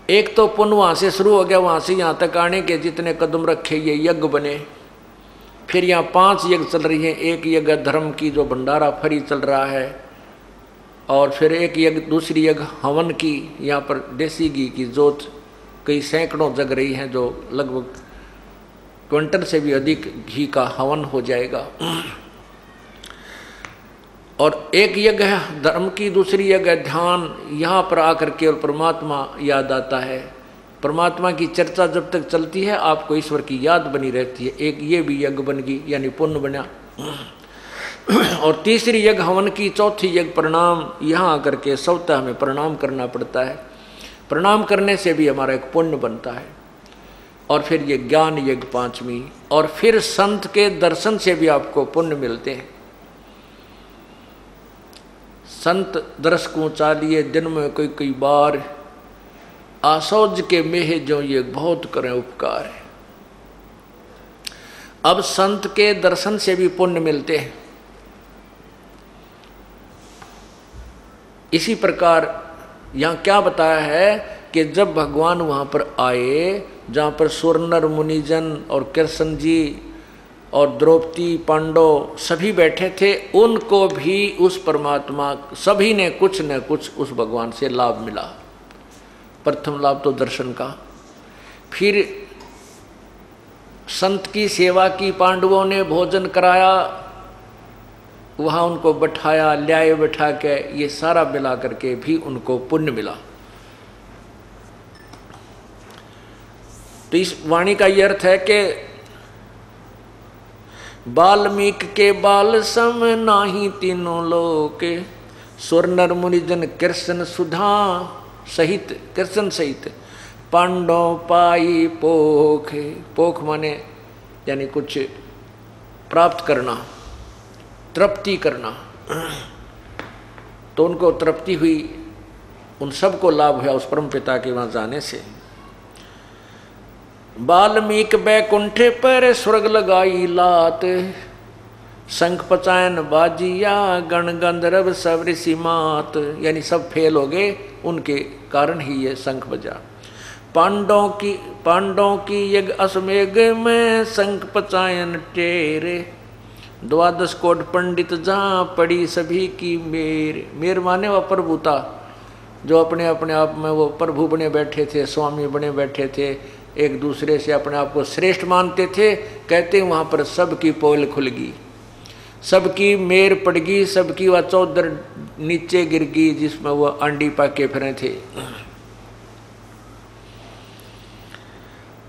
एक तो पुण्य वहाँ से शुरू हो गया, वहाँ से यहाँ तक आने के जितने कदम रखे ये यज्ञ बने। फिर यहाँ 5 यज्ञ चल रही हैं। एक यज्ञ धर्म की जो भंडारा फरी चल रहा है, और फिर एक यज्ञ, दूसरी यज्ञ हवन की, यहाँ पर देसी घी की जोत कई सैकड़ों जग रही हैं, जो लगभग क्विंटल से भी अधिक घी का हवन हो जाएगा। और एक यज्ञ है धर्म की, दूसरी यज्ञ ध्यान। यहाँ पर आकर केवल परमात्मा याद आता है। परमात्मा की चर्चा जब तक चलती है आपको ईश्वर की याद बनी रहती है। एक ये भी यज्ञ बन गई, यानी पुण्य बना। और तीसरी यज्ञ हवन की, चौथी यज्ञ प्रणाम। यहाँ आकर के स्वतः हमें प्रणाम करना पड़ता है। प्रणाम करने से भी हमारा एक पुण्य बनता है। और फिर ये ज्ञान यज्ञ 5वीं, और फिर संत के दर्शन से भी आपको पुण्य मिलते हैं। संत दर्श को चालिए दिन में कोई कई बार, आसौज के मेह जो ये बहुत करें उपकार है। अब संत के दर्शन से भी पुण्य मिलते हैं। इसी प्रकार यहाँ क्या बताया है कि जब भगवान वहाँ पर आए, जहाँ पर सुर नर मुनिजन और कृष्ण जी और द्रौपदी पांडव सभी बैठे थे, उनको भी उस परमात्मा, सभी ने कुछ न कुछ उस भगवान से लाभ मिला। प्रथम लाभ तो दर्शन का, फिर संत की सेवा की, पांडवों ने भोजन कराया, वहाँ उनको बैठाया, ल्याए बैठा के, ये सारा मिला करके भी उनको पुण्य मिला। तो इस वाणी का ये अर्थ है कि वाल्मीकि के बाल सम नाही तीनों लोक, सुर नर मुनिजन कृष्ण सुधा सहित, कृष्ण सहित पांडव पाई पोख। पोख माने यानी कुछ प्राप्त करना, तृप्ति करना। तो उनको तृप्ति हुई, उन सबको लाभ हुआ उस परम पिता के वहां जाने से। वाल्मीकि बैकुंठे पर स्वर्ग लगाई लात, शंख पचायन बाजिया गण गंधर्व सब ऋषि मात। यानी सब फेल हो गए, उनके कारण ही ये शंख बजा। पांडवों की यज्ञ अश्वमेघ में शंख पचायन टेरे, 12 कोट पंडित जहाँ पड़ी सभी की मेर माने वह प्रभुता, जो अपने अपने आप में वो प्रभु बने बैठे थे, स्वामी बने बैठे थे, एक दूसरे से अपने आप को श्रेष्ठ मानते थे। कहते वहाँ पर सबकी पोल खुल गई, सबकी मेर पड़ गई, सबकी वह चौधर नीचे गिर गई जिसमें वह अंडी पाके फिरे थे।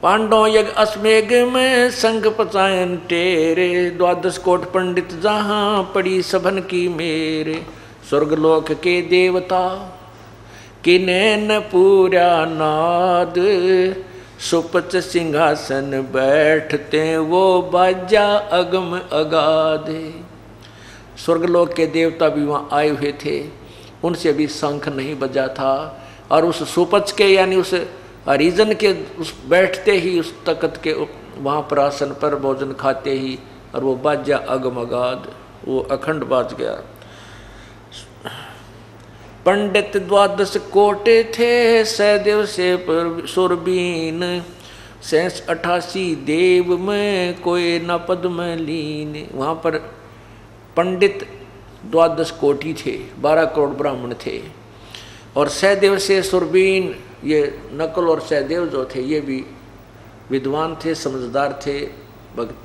पांडव यज्ञ अश्वमेघ में शंख पचायन टेरे, 12 कोट पंडित जहाँ पड़ी सभन की मेरे। स्वर्गलोक के देवता किन्हें पूरा नाद, सुपच सिंहासन बैठते वो बाजा अगम अगाधे। स्वर्गलोक के देवता भी वहाँ आए हुए थे, उनसे भी शंख नहीं बजा था। और उस सुपच के यानी उस हरिजन के उस बैठते ही उस तख्त के वहाँ पर आसन पर भोजन खाते ही, और वो बाजा अगम अगाध, वो अखंड बाज गया। पंडित 12 कोटे थे सहदेव से सुरबीन, 88 देव में कोई न पद में लीन। वहाँ पर पंडित 12 कोटि थे, 12 करोड़ ब्राह्मण थे। और सहदेव से सुरबीन, ये नकुल और सहदेव जो थे ये भी विद्वान थे, समझदार थे,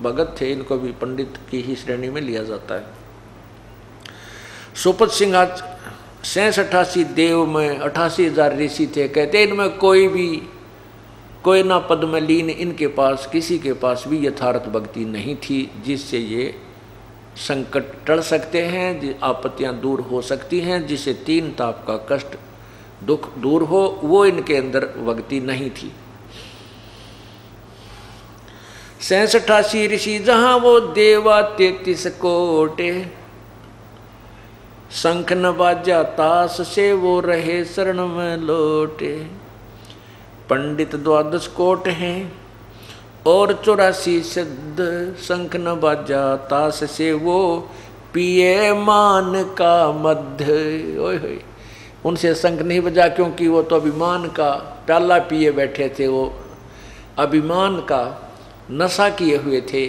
भगत थे, इनको भी पंडित की ही श्रेणी में लिया जाता है। सुपत सिंह 86 देव में 88,000 ऋषि थे। कहते इनमें कोई ना पद में लीन, इनके पास किसी के पास भी यथार्थ भक्ति नहीं थी जिससे ये संकट टल सकते हैं, आपत्तियां दूर हो सकती हैं, जिससे 3 ताप का कष्ट दुख दूर हो, वो इनके अंदर भक्ति नहीं थी। 86 ऋषि जहां वो देवा 33 कोटे, शंख न बाजा तास से वो रहे शरण में लोटे। पंडित 12 कोट हैं और 84 सिद्ध, शंख न बाजा तास से वो पिए मान का मध्य। ओए होए, उनसे शंख नहीं बजा क्योंकि वो तो अभिमान का प्याला पिए बैठे थे, वो अभिमान का नशा किए हुए थे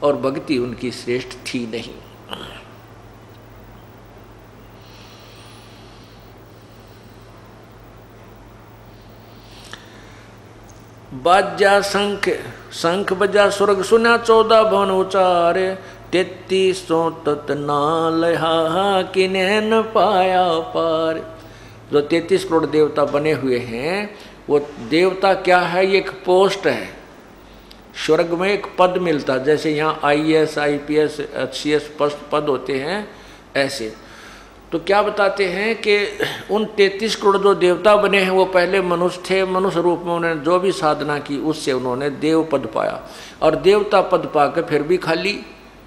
और भक्ति उनकी श्रेष्ठ थी नहीं। बाजा शंख बजा स्वर्ग सुना, 14 भवन उचारे, 33 तत् नाल हा किन्हें न पाया पार। जो 33 करोड़ देवता बने हुए हैं, वो देवता क्या है, ये एक पोस्ट है। स्वर्ग में एक पद मिलता, जैसे यहाँ IAS IPS HCS पद होते हैं, ऐसे। तो क्या बताते हैं कि उन 33 करोड़ जो देवता बने हैं वो पहले मनुष्य थे, मनुष्य रूप में उन्होंने जो भी साधना की उससे उन्होंने देव पद पाया, और देवता पद पाकर फिर भी खाली,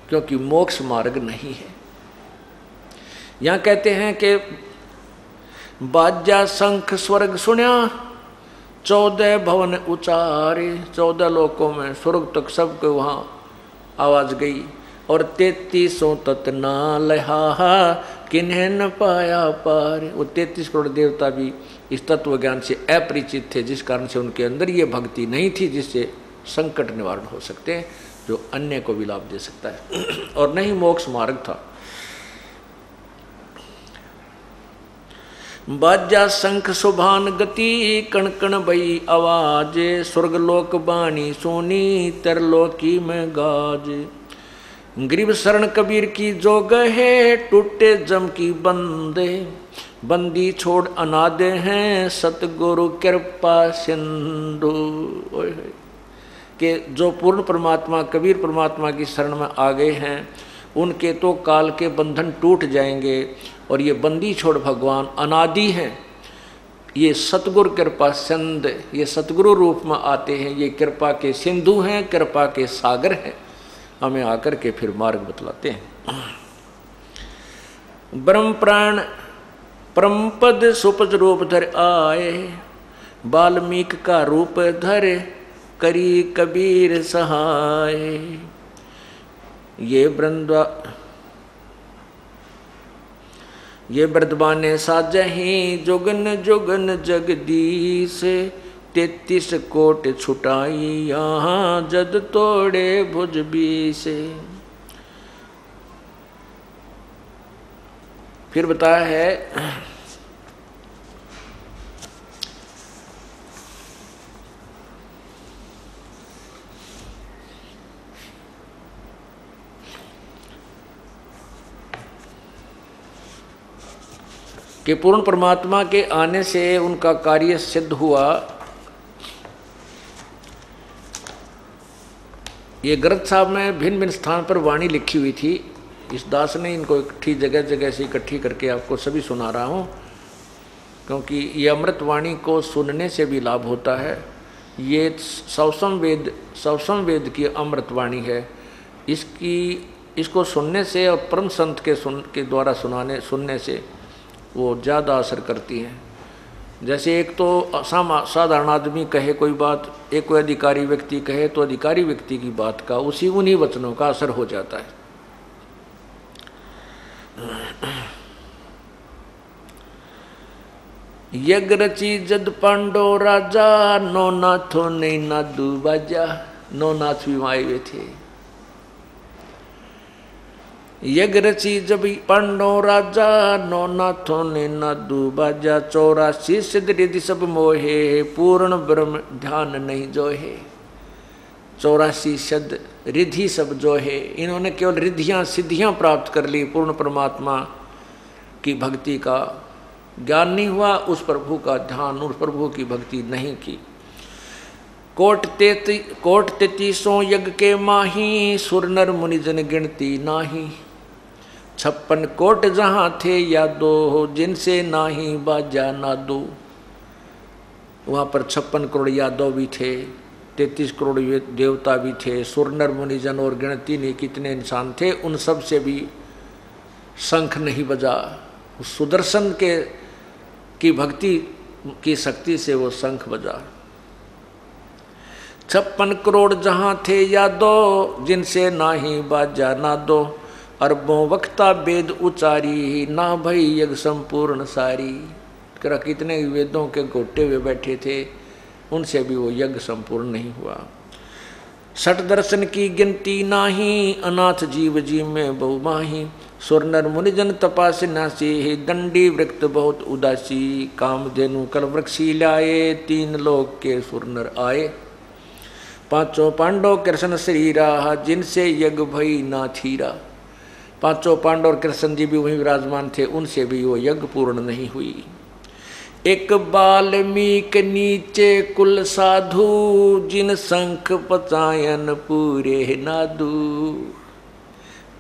क्योंकि मोक्ष मार्ग नहीं है। यहाँ कहते हैं कि बाजा शंख स्वर्ग सुन्या, 14 भवन उचारे, 14 लोकों में स्वर्ग तक सबको वहाँ आवाज गई। और 33 तत् नाल हा किन्हें न पाया पार। वो 33 करोड़ देवता भी इस तत्व ज्ञान से अपरिचित थे, जिस कारण से उनके अंदर ये भक्ति नहीं थी जिससे संकट निवारण हो सकते हैं, जो अन्य को भी लाभ दे सकता है, और नहीं मोक्ष मार्ग था। बाजा शंख सुभान गति, कण कण भई आवाज, स्वर्गलोक बाणी सोनी तरलोकी में गाज। गरीब शरण कबीर की जो गहे, टूटे जम की बंदे, बंदी छोड़ अनादे हैं सतगुरु कृपा सिंधु। कि जो पूर्ण परमात्मा कबीर परमात्मा की शरण में आ गए हैं उनके तो काल के बंधन टूट जाएंगे। और ये बंदी छोड़ भगवान अनादि हैं, ये सतगुरु कृपा सिंध, ये सतगुरु रूप में आते हैं, ये कृपा के सिंधु हैं, कृपा के सागर हैं, हमें आकर के फिर मार्ग बतलाते हैं। ब्रह्म प्राण परम पद सुपज रूप धर आए, वाल्मीकि का रूप धर करी कबीर सहाय। ये बृंदावने साजहि जुगन जुगन जगदीश, 33 कोट छुटाई यहाँ जद तोड़े भुज बीस। फिर बताया है कि पूर्ण परमात्मा के आने से उनका कार्य सिद्ध हुआ। ये ग्रंथ साहब में भिन्न भिन्न स्थान पर वाणी लिखी हुई थी, इस दास ने इनको इकट्ठी जगह जगह से इकट्ठी करके आपको सभी सुना रहा हूँ, क्योंकि ये अमृत वाणी को सुनने से भी लाभ होता है। ये सवसम वेद की अमृत वाणी है, इसको सुनने से और परम संत के द्वारा सुनने से वो ज़्यादा असर करती हैं। जैसे एक तो साधारण आदमी कहे कोई बात, एक कोई अधिकारी व्यक्ति कहे तो अधिकारी व्यक्ति की बात का उन्हीं वचनों का असर हो जाता है। यज्ञ रची जद पांडो राजा, नौ नाथों ने नादू बाजा। 9 नाथ भी आए हुए थे। यज्ञ रची जब पांडो राजा, 9 नाथों ने नादू बाजा। 84 सिद्ध रिधि सब मोहे, पूर्ण ब्रह्म ध्यान नहीं जोहे। 84 सिद्ध रिधि सब जो है, इन्होंने केवल रिद्धियां सिद्धियां प्राप्त कर ली, पूर्ण परमात्मा की भक्ति का ज्ञान नहीं हुआ, उस प्रभु का ध्यान, उस प्रभु की भक्ति नहीं की। कोट 33 यज्ञ के माही, सुर नर मुनिजन गिनती नाही। 56 कोट जहाँ थे यादो, जिनसे नाही बाजा नादो। वहाँ पर 56 करोड़ यादव भी थे, 33 करोड़ देवता भी थे, सुर नर मुनिजन और गिनती नहीं कितने इंसान थे, उन सब से भी शंख नहीं बजा। सुदर्शन की भक्ति की शक्ति से वो शंख बजा। 56 करोड़ जहाँ थे यादो, जिनसे नाही बाजा नादो। अरबों वक्ता वेद उचारी, ना भई यज्ञ संपूर्ण सारी। कितने वेदों के घोटे हुए बैठे थे, उनसे भी वो यज्ञ संपूर्ण नहीं हुआ। 60 दर्शन की गिनती नाही, अनाथ जीव जी में बहु माही। सुर नर मुनिजन तपास नासी, दंडी वृक्त बहुत उदासी। कामधेनु कलवृक्षी लाए, 3 लोक के सुर नर आए। 5 पांडव कृष्ण शरीरा, जिनसे यज्ञ भई ना थीरा। 5 पांडव और कृष्ण जी भी वहीं विराजमान थे, उनसे भी वो यज्ञ पूर्ण नहीं हुई। एक वाल्मीकि नीचे कुल साधु, जिन शंख पचायन पूरे नादू।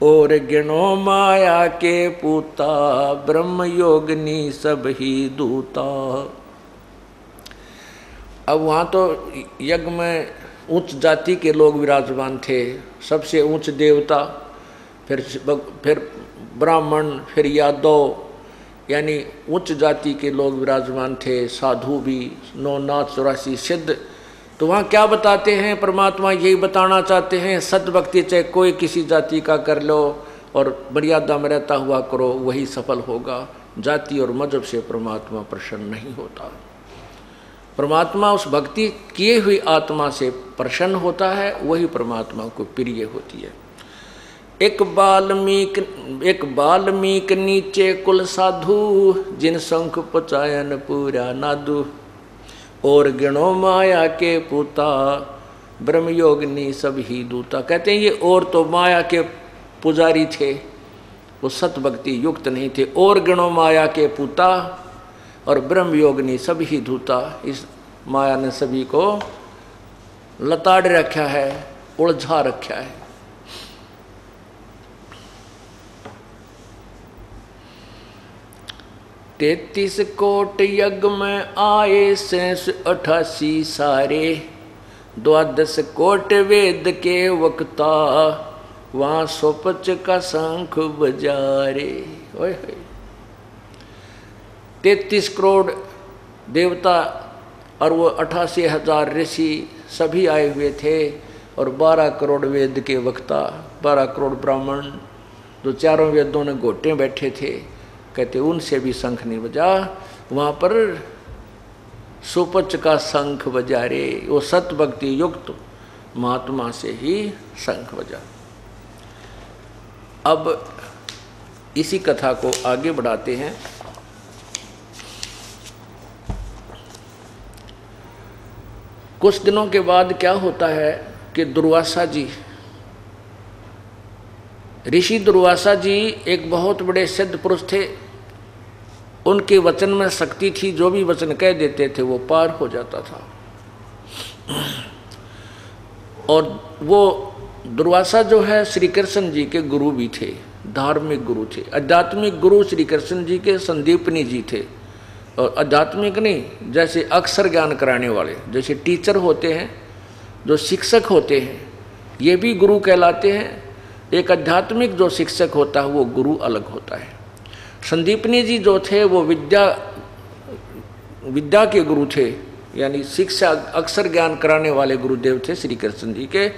और गिनो माया के पूता, ब्रह्म योगिनी सब ही दूता। अब वहाँ तो यज्ञ में उच्च जाति के लोग विराजमान थे, सबसे उच्च देवता, फिर ब्राह्मण, फिर यादव, यानी उच्च जाति के लोग विराजमान थे, साधु भी, 9 नाथ 84 सिद्ध। तो वहाँ क्या बताते हैं परमात्मा? यही बताना चाहते हैं, सद्भक्ति चाहे कोई किसी जाति का कर लो और मर्यादा में रहता हुआ करो, वही सफल होगा। जाति और मजहब से परमात्मा प्रसन्न नहीं होता। परमात्मा उस भक्ति किए हुई आत्मा से प्रसन्न होता है, वही परमात्मा को प्रिय होती है। एक वाल्मीकि नीचे कुल साधु, जिन शंख पचायन पूरा नादू। और गिनो माया के पूता, ब्रह्म योगिनी सब ही दूता। कहते हैं ये और तो माया के पुजारी थे, वो सत भक्ति युक्त नहीं थे। और गिनो माया के पूता और ब्रह्म योगिनी सब ही दूता। इस माया ने सभी को लताड़ रखा है, उलझा रखा है। तेतीस कोट यज्ञ में आए 88 सारे, 12 कोट वेद के वक्ता, वहां सोपच का शंख बजारे। 33 करोड़ देवता और वो 88,000 ऋषि सभी आए हुए थे, और 12 करोड़ वेद के वक्ता, 12 करोड़ ब्राह्मण जो चारों वेदों ने घोटे बैठे थे। कहते उनसे भी शंख नहीं बजा, वहाँ पर सुपच का शंख बजा रे। वो सत भक्ति युक्त महात्मा से ही शंख बजा। अब इसी कथा को आगे बढ़ाते हैं। कुछ दिनों के बाद क्या होता है कि दुर्वासा जी, ऋषि दुर्वासा जी एक बहुत बड़े सिद्ध पुरुष थे। उनके वचन में शक्ति थी, जो भी वचन कह देते थे वो पार हो जाता था। और वो दुर्वासा जो है श्री कृष्ण जी के गुरु भी थे, धार्मिक गुरु थे। आध्यात्मिक गुरु श्री कृष्ण जी के संदीपनी जी थे। और आध्यात्मिक नहीं, जैसे अक्षर ज्ञान कराने वाले, जैसे टीचर होते हैं, जो शिक्षक होते हैं, ये भी गुरु कहलाते हैं। एक आध्यात्मिक जो शिक्षक होता है वो गुरु अलग होता है। संदीपनी जी जो थे वो विद्या के गुरु थे, यानी शिक्षा अक्षर ज्ञान कराने वाले गुरुदेव थे श्री कृष्ण जी के।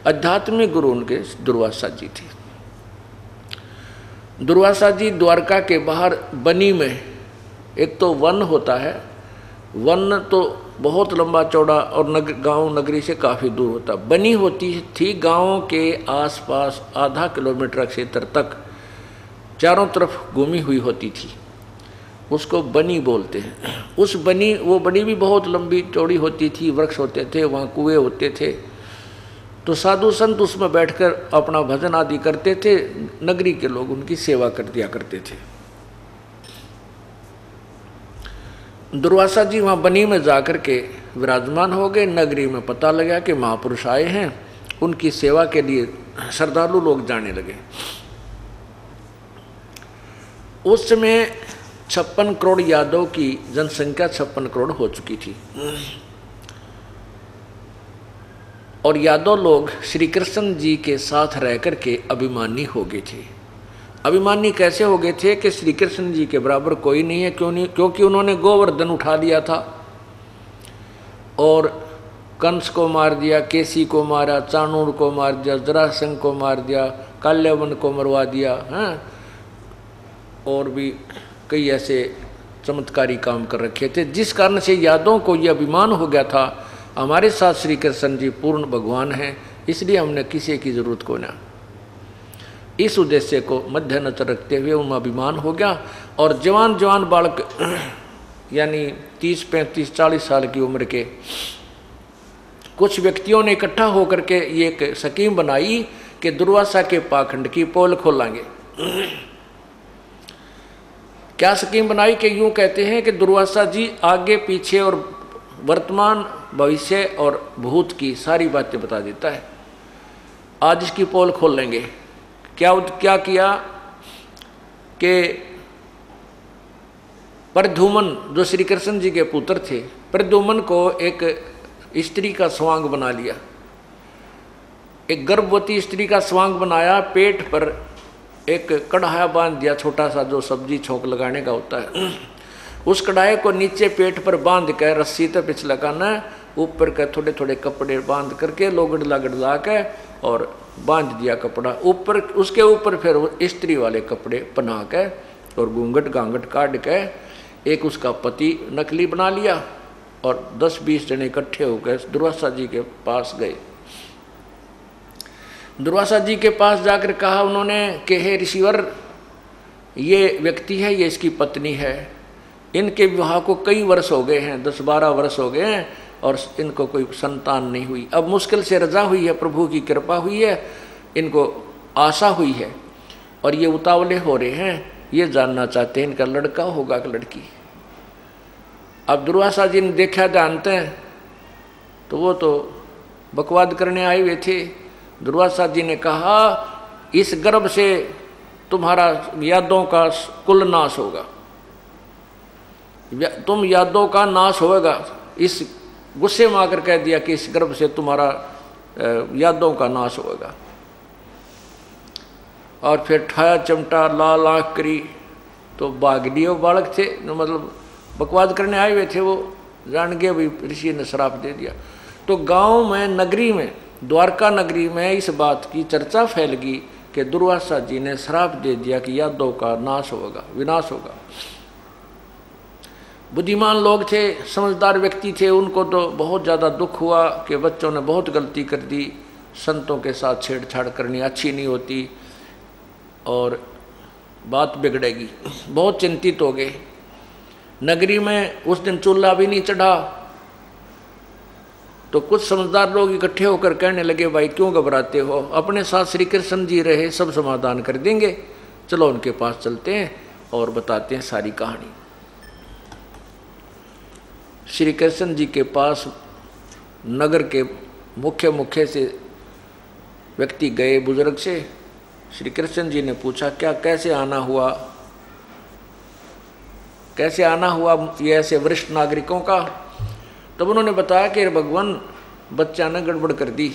आध्यात्मिक गुरु उनके दुर्वासा जी थे। दुर्वासा जी द्वारका के बाहर बनी में, एक तो वन होता है, वन तो बहुत लंबा चौड़ा और गांव नगरी से काफ़ी दूर होता। बनी होती थी गांव के आसपास आधा किलोमीटर क्षेत्र तक चारों तरफ घूमी हुई होती थी, उसको बनी बोलते हैं। उस बनी, वो बनी भी बहुत लंबी चौड़ी होती थी, वृक्ष होते थे, वहाँ कुएं होते थे। तो साधु संत उसमें बैठकर अपना भजन आदि करते थे। नगरी के लोग उनकी सेवा कर दिया करते थे। दुर्वासा जी वहाँ बनी में जाकर के विराजमान हो गए। नगरी में पता लगा कि महापुरुष आए हैं, उनकी सेवा के लिए श्रद्धालु लोग जाने लगे। उस समय 56 करोड़ यादव की जनसंख्या 56 करोड़ हो चुकी थी। और यादव लोग श्री कृष्ण जी के साथ रह कर के अभिमानी हो गए थे। अभिमानी कैसे हो गए थे कि श्री कृष्ण जी के बराबर कोई नहीं है। क्योंकि उन्होंने गोवर्धन उठा लिया था और कंस को मार दिया, केसी को मारा, चाणूर को मार दिया, जरासंध को मार दिया, काल्यावन को मरवा दिया, हाँ, और भी कई ऐसे चमत्कारी काम कर रखे थे, जिस कारण से यादवों को यह अभिमान हो गया था हमारे साथ श्री कृष्ण जी पूर्ण भगवान हैं, इसलिए हमने किसी की जरूरत को ना। इस उद्देश्य को मध्य नजर रखते हुए उनमें अभिमान हो गया। और जवान जवान बालक यानी 30, 35, 40 साल की उम्र के कुछ व्यक्तियों ने इकट्ठा होकर के ये एक स्कीम बनाई कि दुर्वासा के पाखंड की पोल खोलेंगे। क्या स्कीम बनाई कि यूं कहते हैं कि दुर्वासा जी आगे पीछे और वर्तमान, भविष्य और भूत की सारी बातें बता देता है। आज इसकी पोल खोल लेंगे। क्या किया कि प्रद्युमन जो श्री कृष्ण जी के पुत्र थे, प्रद्युमन को एक स्त्री का स्वांग बना लिया। एक गर्भवती स्त्री का स्वांग बनाया, पेट पर एक कढ़ाया बांध दिया, छोटा सा जो सब्जी छोंक लगाने का होता है। उस कढ़ाई को नीचे पेट पर बांध कर रस्सी तो पिछला करना, ऊपर के थोड़े थोड़े कपड़े बांध करके लोगड़ लागड़ ला के और बांध दिया कपड़ा ऊपर। उसके ऊपर फिर वो स्त्री वाले कपड़े पहना के और घूंघट गांगट काट के एक उसका पति नकली बना लिया। और 10-20 जने इकट्ठे होकर दुर्वासा जी के पास गए। दुर्वासा जी के पास जाकर कहा उन्होंने कि हे ऋषिवर, ये व्यक्ति है, ये इसकी पत्नी है, इनके विवाह को कई वर्ष हो गए हैं, 10-12 वर्ष हो गए हैं और इनको कोई संतान नहीं हुई। अब मुश्किल से रजा हुई है, प्रभु की कृपा हुई है, इनको आशा हुई है और ये उतावले हो रहे हैं, ये जानना चाहते हैं इनका लड़का होगा कि लड़की। अब दुर्वासा जी ने देखा जानते हैं तो वो तो बकवाद करने आए हुए थे। दुर्वासा जी ने कहा इस गर्भ से तुम्हारा यादों का कुल नाश होगा, तुम यादों का नाश होगा। इस गुस्से में आकर कह दिया कि इस गर्भ से तुम्हारा यादों का नाश होगा। और फिर ठाया चमटा लाल आँख करी तो बागलियो बालक थे, मतलब बकवाद करने आए हुए थे, वो जान गए भाई ऋषि ने श्राप दे दिया। तो गांव में, नगरी में, द्वारका नगरी में इस बात की चर्चा फैल गई कि दुर्वासा जी ने श्राप दे दिया कि यादों का नाश होगा, विनाश होगा। बुद्धिमान लोग थे, समझदार व्यक्ति थे, उनको तो बहुत ज़्यादा दुख हुआ कि बच्चों ने बहुत गलती कर दी, संतों के साथ छेड़छाड़ करनी अच्छी नहीं होती और बात बिगड़ेगी। बहुत चिंतित हो गए। नगरी में उस दिन चूल्हा भी नहीं चढ़ा तो कुछ समझदार लोग इकट्ठे होकर कहने लगे भाई क्यों घबराते हो, अपने साथ श्री कृष्ण जी रहे, सब समाधान कर देंगे, चलो उनके पास चलते हैं और बताते हैं सारी कहानी। श्री कृष्ण जी के पास नगर के मुख्य से व्यक्ति गए बुजुर्ग से। श्री कृष्ण जी ने पूछा क्या कैसे आना हुआ ये ऐसे वरिष्ठ नागरिकों का। तब उन्होंने बताया कि भगवान बच्चा ने गड़बड़ कर दी।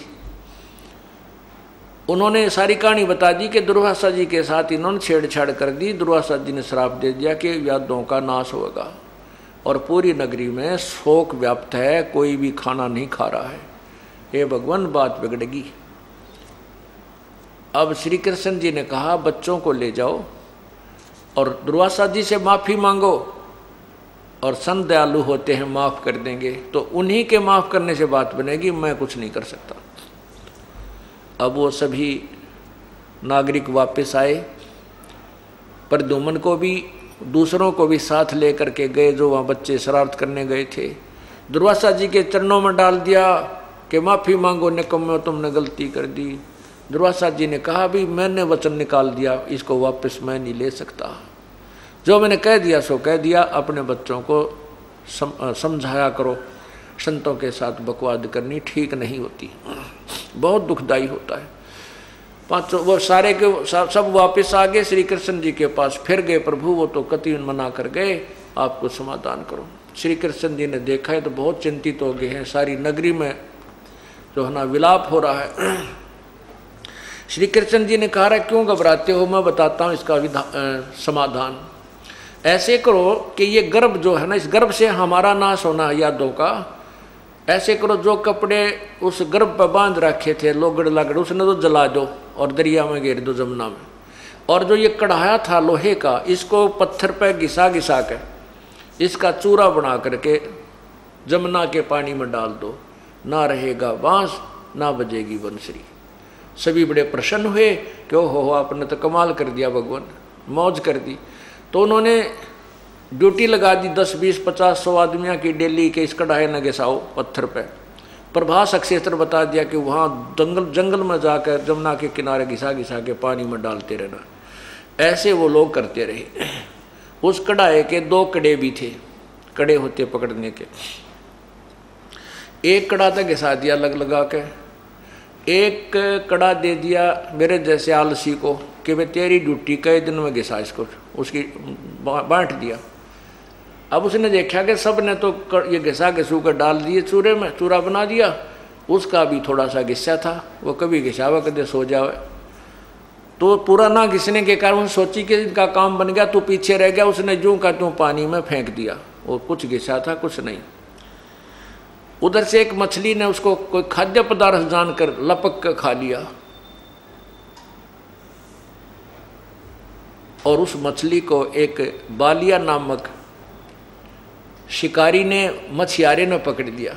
उन्होंने सारी कहानी बता दी कि दुर्वासा जी के साथ इन्होंने छेड़छाड़ कर दी, दुर्वासा जी ने श्राप दे दिया कि यादों का नाश होगा और पूरी नगरी में शोक व्याप्त है, कोई भी खाना नहीं खा रहा है। हे भगवान बात बिगड़ेगी। अब श्री कृष्ण जी ने कहा बच्चों को ले जाओ और दुर्वासा जी से माफ़ी मांगो और संत दयालु होते हैं, माफ़ कर देंगे। तो उन्हीं के माफ़ करने से बात बनेगी, मैं कुछ नहीं कर सकता। अब वो सभी नागरिक वापस आए, प्रद्युम्न को भी दूसरों को भी साथ लेकर के गए जो वहाँ बच्चे शरारत करने गए थे। दुर्वासा जी के चरणों में डाल दिया कि माफ़ी मांगो निकम्मे, तुमने गलती कर दी। दुर्वासा जी ने कहा भी मैंने वचन निकाल दिया, इसको वापस मैं नहीं ले सकता, जो मैंने कह दिया सो कह दिया। अपने बच्चों को समझाया करो, संतों के साथ बकवाद करनी ठीक नहीं होती, बहुत दुखदाई होता है। पांचों वो सारे के सब वापस आ गए श्री कृष्ण जी के पास। फिर गए प्रभु वो तो कति मना कर गए, आपको समाधान करो। श्री कृष्ण जी ने देखा है तो बहुत चिंतित हो गए हैं, सारी नगरी में जो है ना विलाप हो रहा है। श्री कृष्ण जी ने कहा क्यों घबराते हो, मैं बताता हूँ इसका समाधान। ऐसे करो कि ये गर्भ जो है ना, इस गर्भ से हमारा नाश होना यादों का। ऐसे करो जो कपड़े उस गर्भ पर बांध रखे थे लोगड़ लगड़, उसने तो जला दो और दरिया में गिर दो, जमुना में। और जो ये कढ़ाया था लोहे का, इसको पत्थर पर घिसा घिसा के इसका चूरा बना करके जमुना के पानी में डाल दो, ना रहेगा बांस ना बजेगी बंसुरी। सभी बड़े प्रसन्न हुए कि हो आपने तो कमाल कर दिया भगवान, मौज कर दी। तो उन्होंने ड्यूटी लगा दी 10, 20, 50, 100 आदमियों की डेली के इस कढ़ाई न घिसाओ पत्थर पे। प्रभास अक्षेत्र बता दिया कि वहाँ जंगल में जाकर जमुना के किनारे घिसा घिसा के पानी में डालते रहना। ऐसे वो लोग करते रहे। उस कढ़ाई के 2 कड़े भी थे, कड़े होते पकड़ने के। एक कड़ा तक घिसा दिया लग लगा के, एक कड़ा दे दिया मेरे जैसे आलसी को कि भाई तेरी ड्यूटी कई दिन में घिसा इसको, उसकी बांट दिया। अब उसने देखा कि सब ने तो ये घिसा घिसू कर डाल दिए चूरे में, चूरा बना दिया। उसका भी थोड़ा सा घिसा था, वो कभी घिसावा कदे सो जावे। तो पूरा ना घिसने के कारण सोची कि इनका काम बन गया, तू पीछे रह गया। उसने जूं का त्यों पानी में फेंक दिया, वो कुछ घिसा था कुछ नहीं। उधर से एक मछली ने उसको कोई खाद्य पदार्थ जानकर लपक कर खा लिया और उस मछली को एक बालिया नामक शिकारी ने, मछियारे ने पकड़ लिया।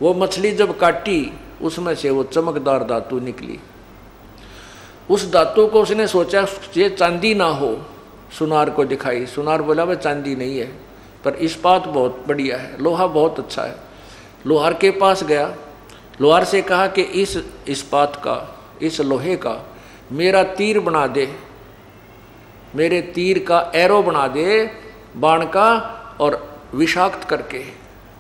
वो मछली जब काटी उसमें से वो चमकदार धातु निकली। उस धातु को उसने सोचा ये चांदी ना हो, सुनार को दिखाई। सुनार बोला वह चांदी नहीं है पर इस्पात बहुत बढ़िया है, लोहा बहुत अच्छा है। लोहार के पास गया, लोहार से कहा कि इस इस्पात का, इस लोहे का मेरा तीर बना दे, मेरे तीर का एरो बना दे बाण का, और विषाक्त करके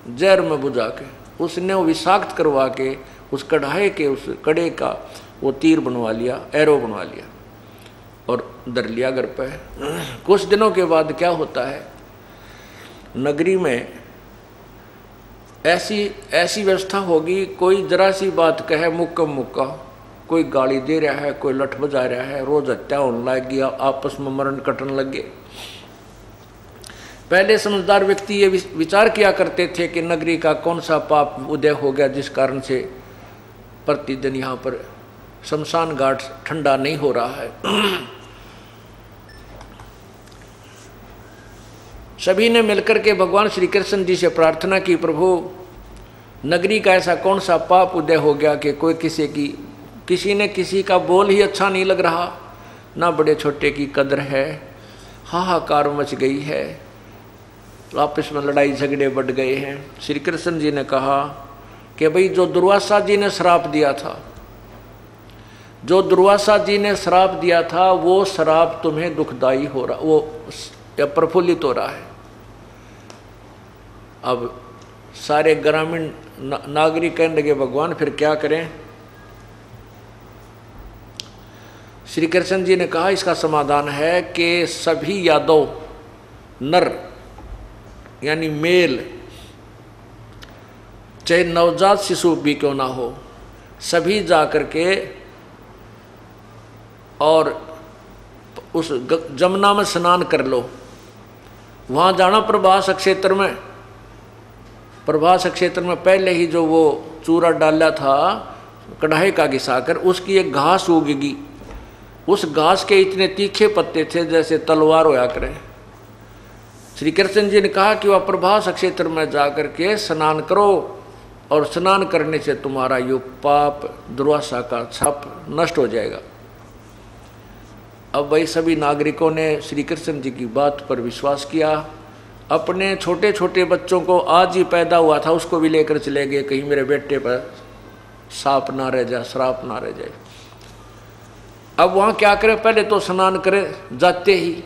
जहर में बुझा के उसने वो विषाक्त करवा के उस कढ़ाई के उस कड़े का वो तीर बनवा लिया, एरो बनवा लिया और धर लिया घर पे। कुछ दिनों के बाद क्या होता है, नगरी में ऐसी व्यवस्था होगी, कोई जरा सी बात कहे मुक्का, कोई गाली दे रहा है, कोई लठ बजा रहा है, रोज हत्या होने लग गया, आपस में मरण कटने लगे। पहले समझदार व्यक्ति ये विचार किया करते थे कि नगरी का कौन सा पाप उदय हो गया जिस कारण से प्रतिदिन यहाँ पर शमशान घाट ठंडा नहीं हो रहा है। सभी ने मिलकर के भगवान श्री कृष्ण जी से प्रार्थना की, प्रभु नगरी का ऐसा कौन सा पाप उदय हो गया कि कोई किसी ने किसी का बोल ही अच्छा नहीं लग रहा, ना बड़े छोटे की कदर है, हाहाकार मच गई है, आपस में लड़ाई झगड़े बढ़ गए हैं। श्री कृष्ण जी ने कहा कि भाई जो दुर्वासा जी ने श्राप दिया था, वो श्राप तुम्हें दुखदाई हो रहा, वो या प्रफुल्लित हो रहा है। अब सारे ग्रामीण नागरिक कहने लगे भगवान फिर क्या करें। श्री कृष्ण जी ने कहा इसका समाधान है कि सभी यादव नर यानी मेल, चाहे नवजात शिशु भी क्यों ना हो, सभी जाकर के और उस जमुना में स्नान कर लो। वहाँ जाना प्रभास क्षेत्र में, प्रभास क्षेत्र में पहले ही जो वो चूरा डाला था कढ़ाई का घिसाकर, उसकी एक घास उगेगी, उस घास के इतने तीखे पत्ते थे जैसे तलवार होया करें। श्री कृष्ण जी ने कहा कि वह प्रभास क्षेत्र में जाकर के स्नान करो और स्नान करने से तुम्हारा यो पाप दुर्वासा का छाप नष्ट हो जाएगा। अब वही सभी नागरिकों ने श्री कृष्ण जी की बात पर विश्वास किया। अपने छोटे छोटे बच्चों को आज ही पैदा हुआ था उसको भी लेकर चले गए, कहीं मेरे बेटे पर साप ना रह जाए, श्राप ना रह जाए। अब वहाँ क्या करें, पहले तो स्नान करें जाते ही,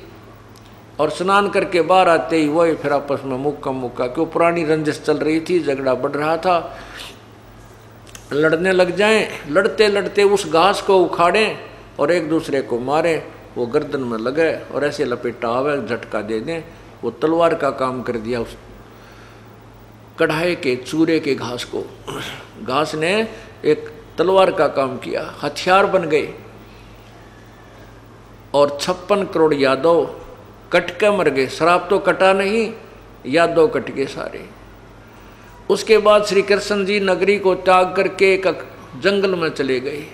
और स्नान करके बाहर आते ही वही फिर आपस में मुक्का क्यों पुरानी रंजिश चल रही थी, झगड़ा बढ़ रहा था, लड़ने लग जाएं। लड़ते लड़ते उस घास को उखाड़ें और एक दूसरे को मारें, वो गर्दन में लगे और ऐसे लपेटा आवे, झटका दे दें। वो तलवार का काम कर दिया उस कढ़ाई के चूरे के घास को। घास ने एक तलवार का काम किया, हथियार बन गए और 56 करोड़ यादव कट के मर गए। श्राप तो कटा नहीं, यादव कट गए सारे। उसके बाद श्री कृष्ण जी नगरी को त्याग करके एक जंगल में चले गए।